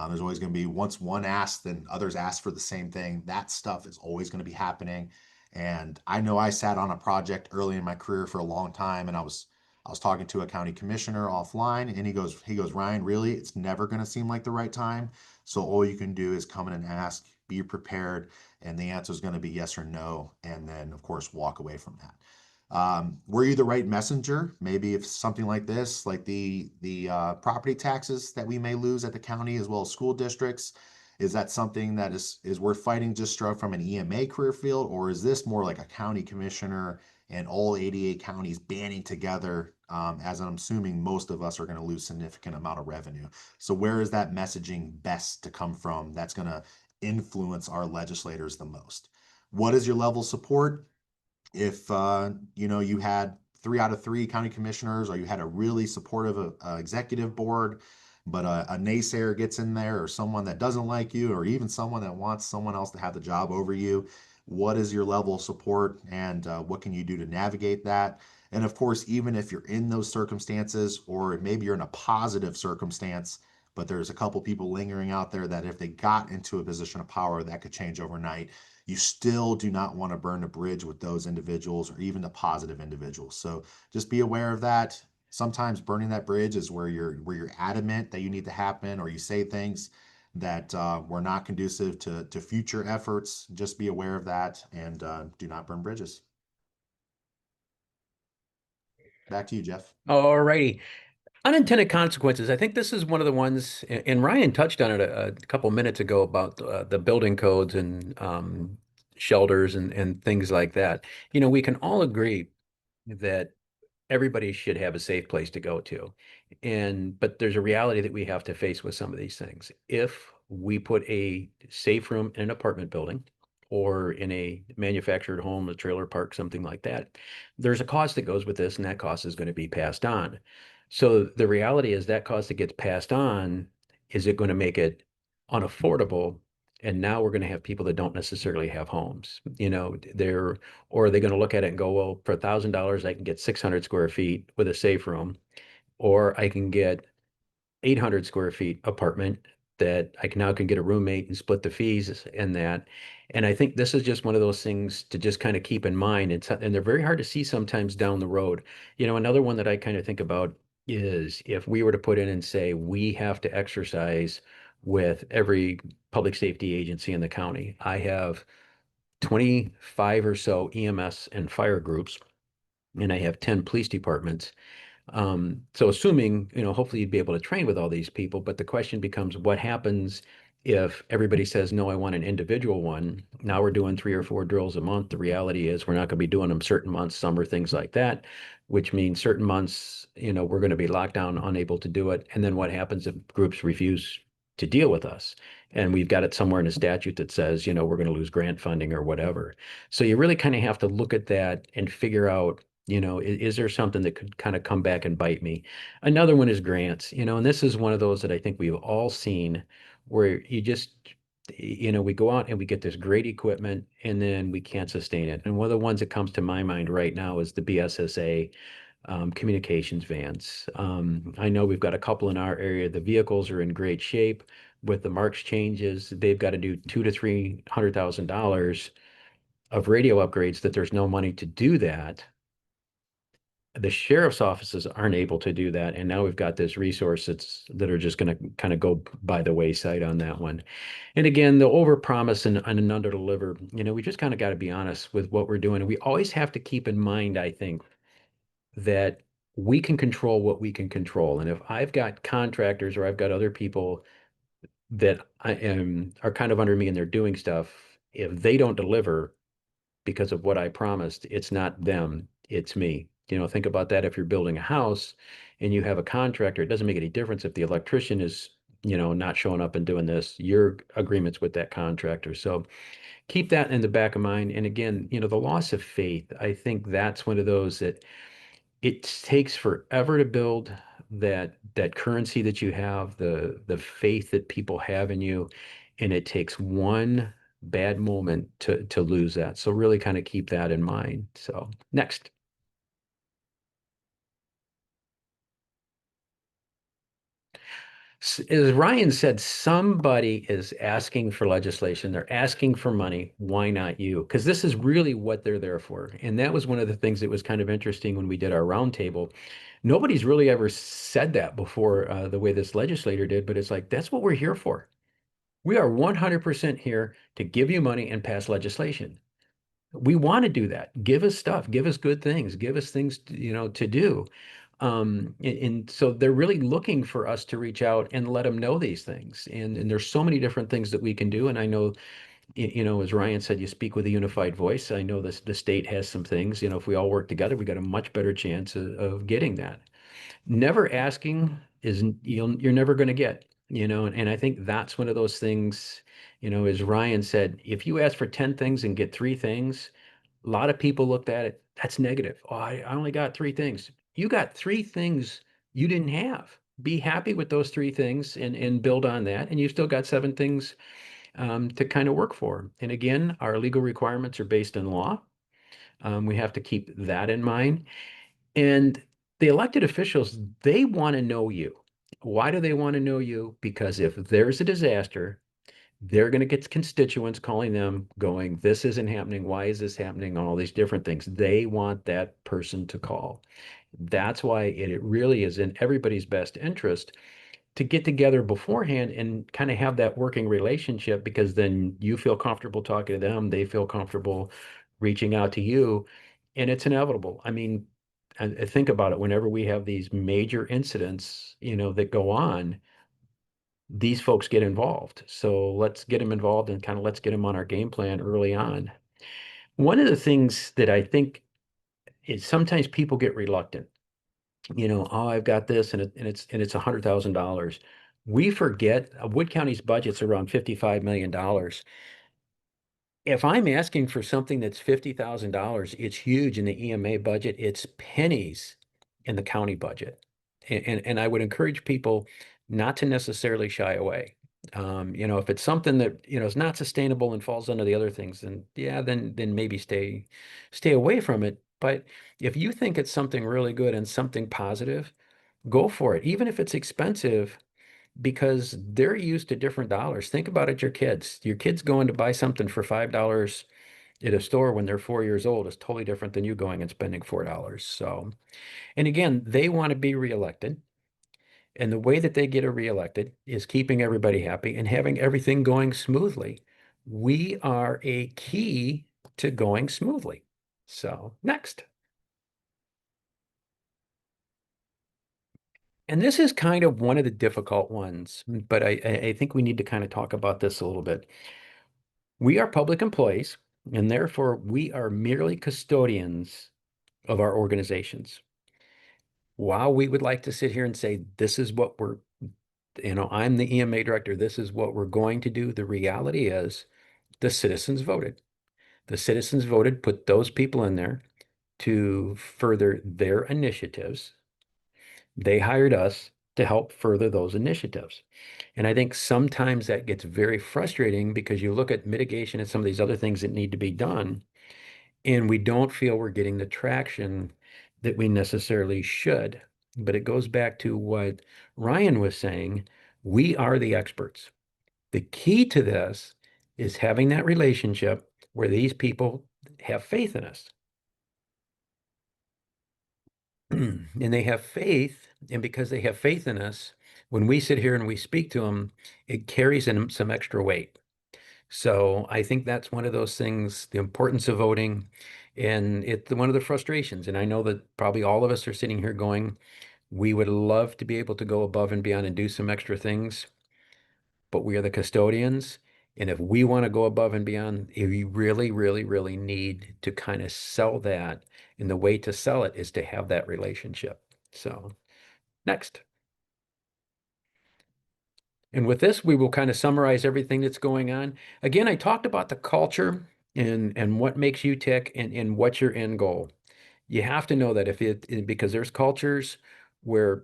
There's always going to be, once one asks, then others ask for the same thing. That stuff is always going to be happening. And I know I sat on a project early in my career for a long time, and I was I was talking to a county commissioner offline, and he goes, Ryan, really, it's never going to seem like the right time. So all you can do is come in and ask, be prepared, and the answer is going to be yes or no, and then of course walk away from that. Were you the right messenger? Maybe if something like this, like the property taxes that we may lose at the county as well as school districts, is that something that is worth fighting just from an EMA career field, or is this more like a county commissioner and all 88 counties banding together? As I'm assuming most of us are going to lose significant amount of revenue. So where is that messaging best to come from? That's going to influence our legislators the most. What is your level of support? If you had 3 out of 3 county commissioners, or you had a really supportive executive board, but a naysayer gets in there, or someone that doesn't like you, or even someone that wants someone else to have the job over you, what is your level of support, and what can you do to navigate that? And of course, even if you're in those circumstances, or maybe you're in a positive circumstance, but there's a couple people lingering out there that if they got into a position of power, that could change overnight, you still do not want to burn a bridge with those individuals, or even the positive individuals. So just be aware of that. Sometimes burning that bridge is where you're adamant that you need to happen, or you say things that were not conducive to future efforts. Just be aware of that, and do not burn bridges. Back to you, Jeff. All righty. Unintended consequences. I think this is one of the ones, and Ryan touched on it a couple minutes ago about the building codes and shelters and things like that. We can all agree that everybody should have a safe place to go to. But there's a reality that we have to face with some of these things. If we put a safe room in an apartment building or in a manufactured home, a trailer park, something like that, there's a cost that goes with this, and that cost is going to be passed on. So the reality is that cost that gets passed on, is it going to make it unaffordable? And now we're going to have people that don't necessarily have homes. Or are they going to look at it and go, well, for $1,000, I can get 600 square feet with a safe room, or I can get 800 square feet apartment that I can now can get a roommate and split the fees and that. And I think this is just one of those things to just kind of keep in mind. And they're very hard to see sometimes down the road. Another one that I kind of think about is if we were to put in and say we have to exercise with every public safety agency in the county. I have 25 or so EMS and fire groups, and I have 10 police departments. So assuming, hopefully you'd be able to train with all these people, but the question becomes what happens if everybody says, no, I want an individual one. Now we're doing 3 or 4 drills a month. The reality is we're not going to be doing them certain months, summer, things like that, which means certain months, we're going to be locked down, unable to do it. And then what happens if groups refuse to deal with us? And we've got it somewhere in a statute that says, we're going to lose grant funding or whatever. So you really kind of have to look at that and figure out, is there something that could kind of come back and bite me? Another one is grants, and this is one of those that I think we've all seen where we go out and we get this great equipment and then we can't sustain it. And one of the ones that comes to my mind right now is the BSSA communications vans. I know we've got a couple in our area. The vehicles are in great shape. With the marks changes, they've got to do $200,000 to $300,000 of radio upgrades that there's no money to do that. The sheriff's offices aren't able to do that. And now we've got this resource that are just going to kind of go by the wayside on that one. And again, the overpromise and under deliver, we just kind of got to be honest with what we're doing. And we always have to keep in mind, I think, that we can control what we can control. And if I've got contractors or I've got other people that are kind of under me and they're doing stuff, if they don't deliver, because of what I promised, it's not them, it's me. Think about that if you're building a house and you have a contractor, it doesn't make any difference if the electrician is, not showing up and doing this, your agreements with that contractor. So keep that in the back of mind. And again, the loss of faith, I think that's one of those that it takes forever to build that currency that you have, the faith that people have in you, and it takes one bad moment to lose that. So really kind of keep that in mind. So next. As Ryan said, somebody is asking for legislation. They're asking for money. Why not you? Because this is really what they're there for. And that was one of the things that was kind of interesting when we did our roundtable. Nobody's really ever said that before, the way this legislator did, but it's like, that's what we're here for. We are 100% here to give you money and pass legislation. We want to do that. Give us stuff, give us good things, give us things, to do. And so they're really looking for us to reach out and let them know these things. And there's so many different things that we can do. And I know, as Ryan said, you speak with a unified voice. I know the state has some things, if we all work together, we got a much better chance of getting that. Never asking is you're never going to get, and I think that's one of those things, as Ryan said, if you ask for 10 things and get three things, a lot of people looked at it, that's negative. Oh, I only got three things. You got three things you didn't have. Be happy with those three things and build on that. And you still got seven things, to kind of work for. And again, our legal requirements are based in law. We have to keep that in mind. And the elected officials, they want to know you. Why do they want to know you? Because if there's a disaster, they're going to get constituents calling them, going, this isn't happening. Why is this happening? All these different things. They want that person to call. That's why it really is in everybody's best interest to get together beforehand and kind of have that working relationship, because then you feel comfortable talking to them, they feel comfortable reaching out to you, and it's inevitable. I mean, I think about it, whenever we have these major incidents, that go on, these folks get involved. So let's get them involved and kind of let's get them on our game plan early on. One of the things that I think is sometimes people get reluctant, oh, I've got this and it's $100,000. We forget Wood County's budget's around $55 million. If I'm asking for something that's $50,000, it's huge in the EMA budget. It's pennies in the county budget. And I would encourage people not to necessarily shy away. If it's something that, is not sustainable and falls under the other things, then yeah, then maybe stay away from it. But if you think it's something really good and something positive, go for it, even if it's expensive, because they're used to different dollars. Think about it, your kids. Your kids going to buy something for $5 at a store when they're 4 years old is totally different than you going and spending $4. So, and again, they want to be reelected. And the way that they get reelected is keeping everybody happy and having everything going smoothly. We are a key to going smoothly. So, next. And this is kind of one of the difficult ones, but I think we need to kind of talk about this a little bit. We are public employees, and therefore we are merely custodians of our organizations. While we would like to sit here and say, this is what I'm the EMA director, this is what we're going to do, the reality is the citizens voted. The citizens voted, put those people in there to further their initiatives. They hired us to help further those initiatives. And I think sometimes that gets very frustrating because you look at mitigation and some of these other things that need to be done, and we don't feel we're getting the traction that we necessarily should. But it goes back to what Ryan was saying. We are the experts. The key to this is having that relationship where these people have faith in us. And they have faith, and because they have faith in us, when we sit here and we speak to them, it carries in some extra weight. So I think that's one of those things, the importance of voting, and it's one of the frustrations. And I know that probably all of us are sitting here going, we would love to be able to go above and beyond and do some extra things, but we are the custodians. And if we want to go above and beyond, we really, really, really need to kind of sell that. And the way to sell it is to have that relationship. So next. And with this, we will kind of summarize everything that's going on. Again, I talked about the culture and what makes you tick and what's your end goal. You have to know that because there's cultures where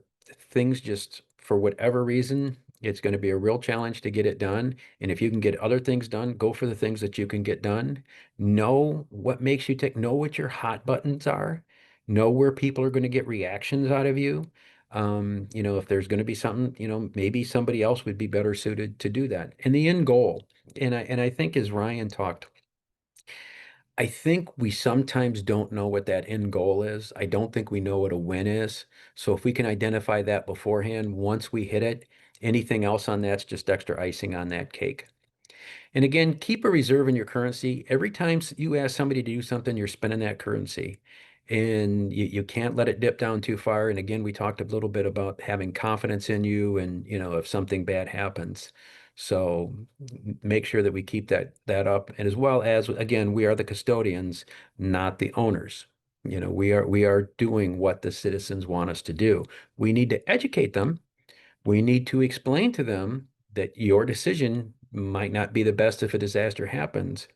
things just, for whatever reason, it's going to be a real challenge to get it done. And if you can get other things done, go for the things that you can get done. Know what makes you tick. Know what your hot buttons are. Know where people are going to get reactions out of you. If there's going to be something, maybe somebody else would be better suited to do that. And the end goal, and I think as Ryan talked, I think we sometimes don't know what that end goal is. I don't think we know what a win is. So if we can identify that beforehand, once we hit it, anything else on that's just extra icing on that cake. And again, keep a reserve in your currency. Every time you ask somebody to do something, you're spending that currency. And you can't let it dip down too far. And again, we talked a little bit about having confidence in you and, if something bad happens. So make sure that we keep that up. And as well as, again, we are the custodians, not the owners. We are doing what the citizens want us to do. We need to educate them. We need to explain to them that your decision might not be the best if a disaster happens,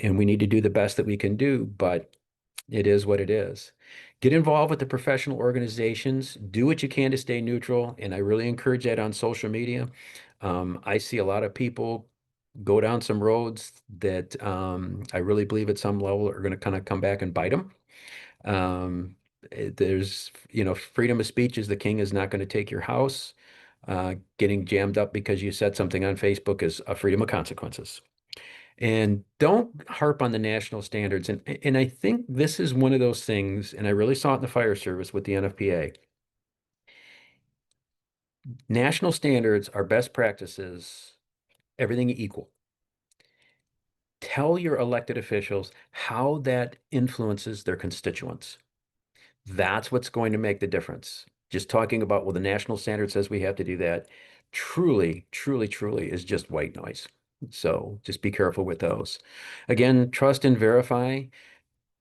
and we need to do the best that we can do, but it is what it is. Get involved with the professional organizations, do what you can to stay neutral, and I really encourage that on social media. I see a lot of people go down some roads that I really believe at some level are going to kind of come back and bite them. There's, freedom of speech is the king is not going to take your house. Getting jammed up because you said something on Facebook is a freedom of consequences. And don't harp on the national standards. And I think this is one of those things, and I really saw it in the fire service with the NFPA. National standards are best practices, everything equal. Tell your elected officials how that influences their constituents. That's what's going to make the difference. Just talking about, well, the national standard says we have to do that, truly, truly, truly is just white noise. So just be careful with those. Again, trust and verify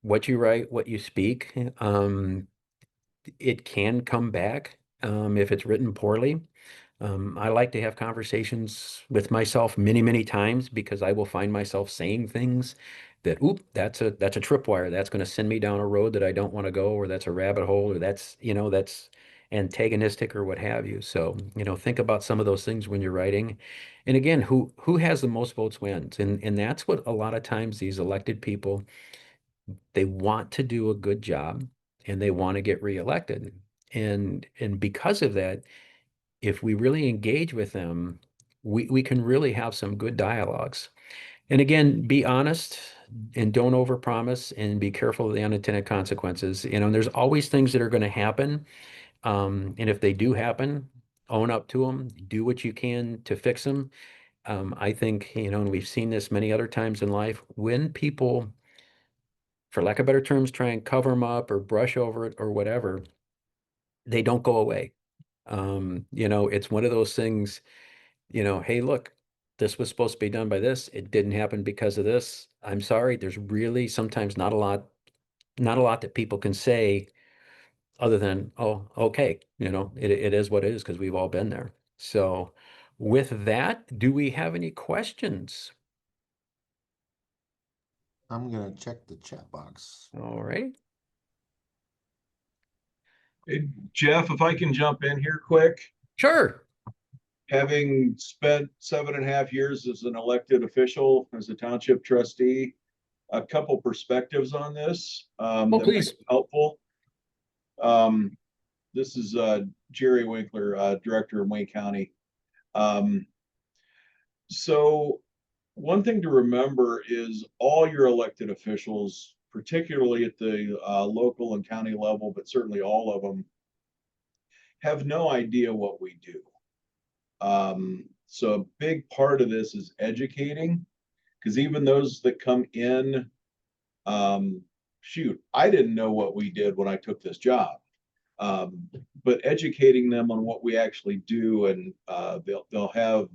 what you write, what you speak. It can come back if it's written poorly. I like to have conversations with myself many, many times because I will find myself saying things that, oop, that's a tripwire. That's going to send me down a road that I don't want to go, or that's a rabbit hole, or that's antagonistic or what have you. So, think about some of those things when you're writing. And again, who has the most votes wins. And that's what a lot of times these elected people, they want to do a good job and they want to get reelected. And because of that, if we really engage with them, we can really have some good dialogues. And again, be honest and don't overpromise and be careful of the unintended consequences. There's always things that are going to happen. And if they do happen, own up to them, do what you can to fix them. I think, and we've seen this many other times in life, when people, for lack of better terms, try and cover them up or brush over it or whatever, they don't go away. It's one of those things, hey, look, this was supposed to be done by this. It didn't happen because of this. I'm sorry. There's really sometimes not a lot that people can say other than, oh, okay, it is what it is because we've all been there. So with that, do we have any questions? I'm gonna check the chat box. All right. Hey, Jeff, if I can jump in here quick, Sure. having spent 7.5 years as an elected official, as a township trustee, a couple perspectives on this Oh, that might please. be helpful. Um, this is Jerry Winkler, director of Wayne County. Um, so one thing to remember is all your elected officials, particularly at the local and county level, but certainly all of them, have no idea what we do. So a big part of this is educating, because even those that come in, shoot, I didn't know what we did when I took this job. But educating them on what we actually do, and they'll have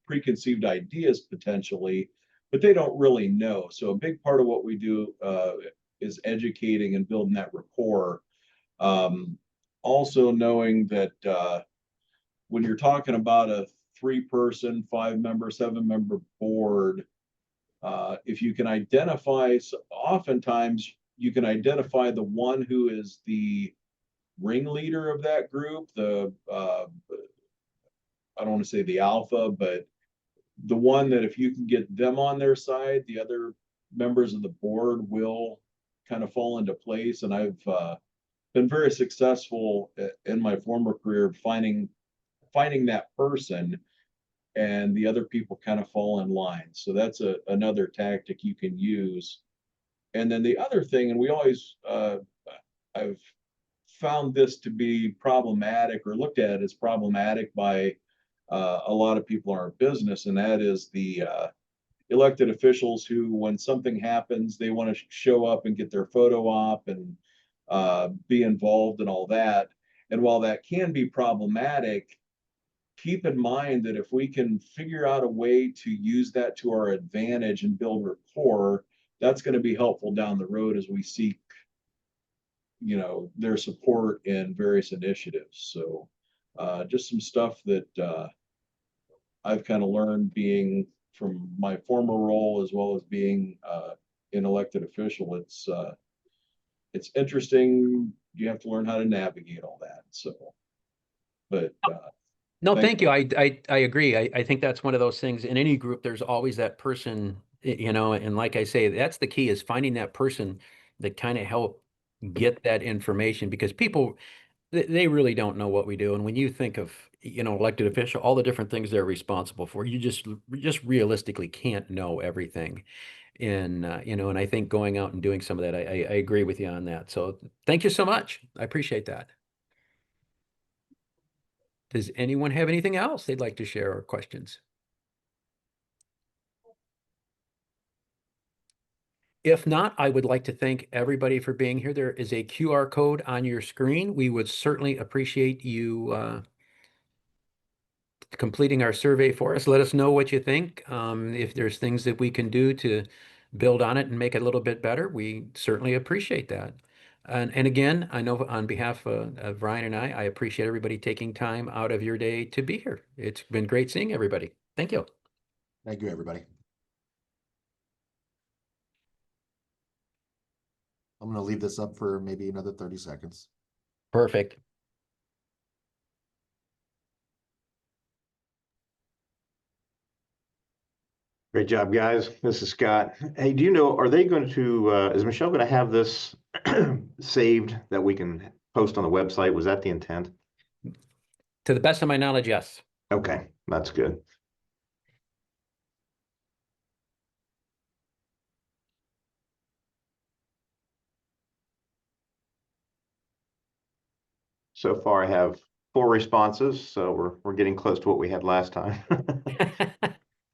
preconceived ideas potentially, but they don't really know. So a big part of what we do is educating and building that rapport. Also knowing that when you're talking about a 3-person, 5-member, 7-member board, if you can identify, oftentimes you can identify the one who is the ringleader of that group, I don't want to say the alpha, but the one that if you can get them on their side, the other members of the board will kind of fall into place. And been very successful in my former career finding that person, and the other people kind of fall in line. So that's another tactic you can use. And then the other thing, and we always, I've found this to be problematic or looked at as problematic by a lot of people in our business, and that is the elected officials who, when something happens, they want to show up and get their photo op and be involved and all that. And while that can be problematic, keep in mind that if we can figure out a way to use that to our advantage and build rapport, that's going to be helpful down the road as we seek, their support in various initiatives. So just some stuff that I've kind of learned being from my former role as well as being an elected official. It's interesting. You have to learn how to navigate all that. So, but No, thank thank you. I agree. I think that's one of those things in any group. There's always that person, and like I say, that's the key, is finding that person that kind of help get that information, because people, they really don't know what we do. And when you think of, elected official, all the different things they're responsible for, you just realistically can't know everything. And, and I think going out and doing some of that, I agree with you on that. So thank you so much. I appreciate that. Does anyone have anything else they'd like to share or questions? If not, I would like to thank everybody for being here. There is a QR code on your screen. We would certainly appreciate you completing our survey for us. Let us know what you think. If there's things that we can do to build on it and make it a little bit better, we certainly appreciate that. And again, I know on behalf of Ryan and I appreciate everybody taking time out of your day to be here. It's been great seeing everybody. Thank you. Thank you, everybody. I'm going to leave this up for maybe another 30 seconds. Perfect. Great job, guys. This is Scott. Hey, do you know, are they going to, is Michelle going to have this saved that we can post on the website? Was that the intent? To the best of my knowledge, yes. Okay, that's good. So far, I have 4 responses, so we're getting close to what we had last time.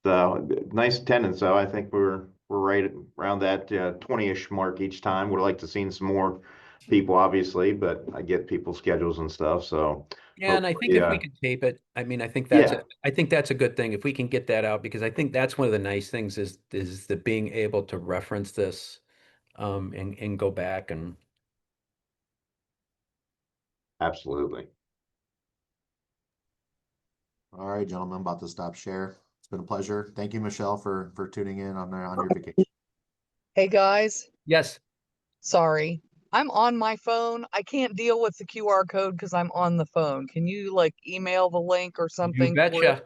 So nice attendance, though. I think we're right around that 20-ish mark each time. Would like to see some more people, obviously, but I get people's schedules and stuff. So Yeah, and I think if we could tape it, I mean, I think that's a good thing if we can get that out, because I think that's one of the nice things is the being able to reference this and go back and absolutely. All right, gentlemen, I'm about to stop share. It's been a pleasure. Thank you, Michelle, for tuning in on your vacation. Hey guys, yes. sorry. I'm on my phone. I can't deal with the QR code because I'm on the phone. Can you like email the link or You something? for it? betcha.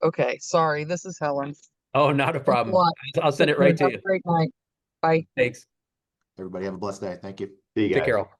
Okay, sorry. This is Helen. Oh, not a Thanks a problem. lot. I'll send it right to Have you. a great night. Bye. Thanks. Everybody have a blessed day. Thank you. See you Take guys. care all.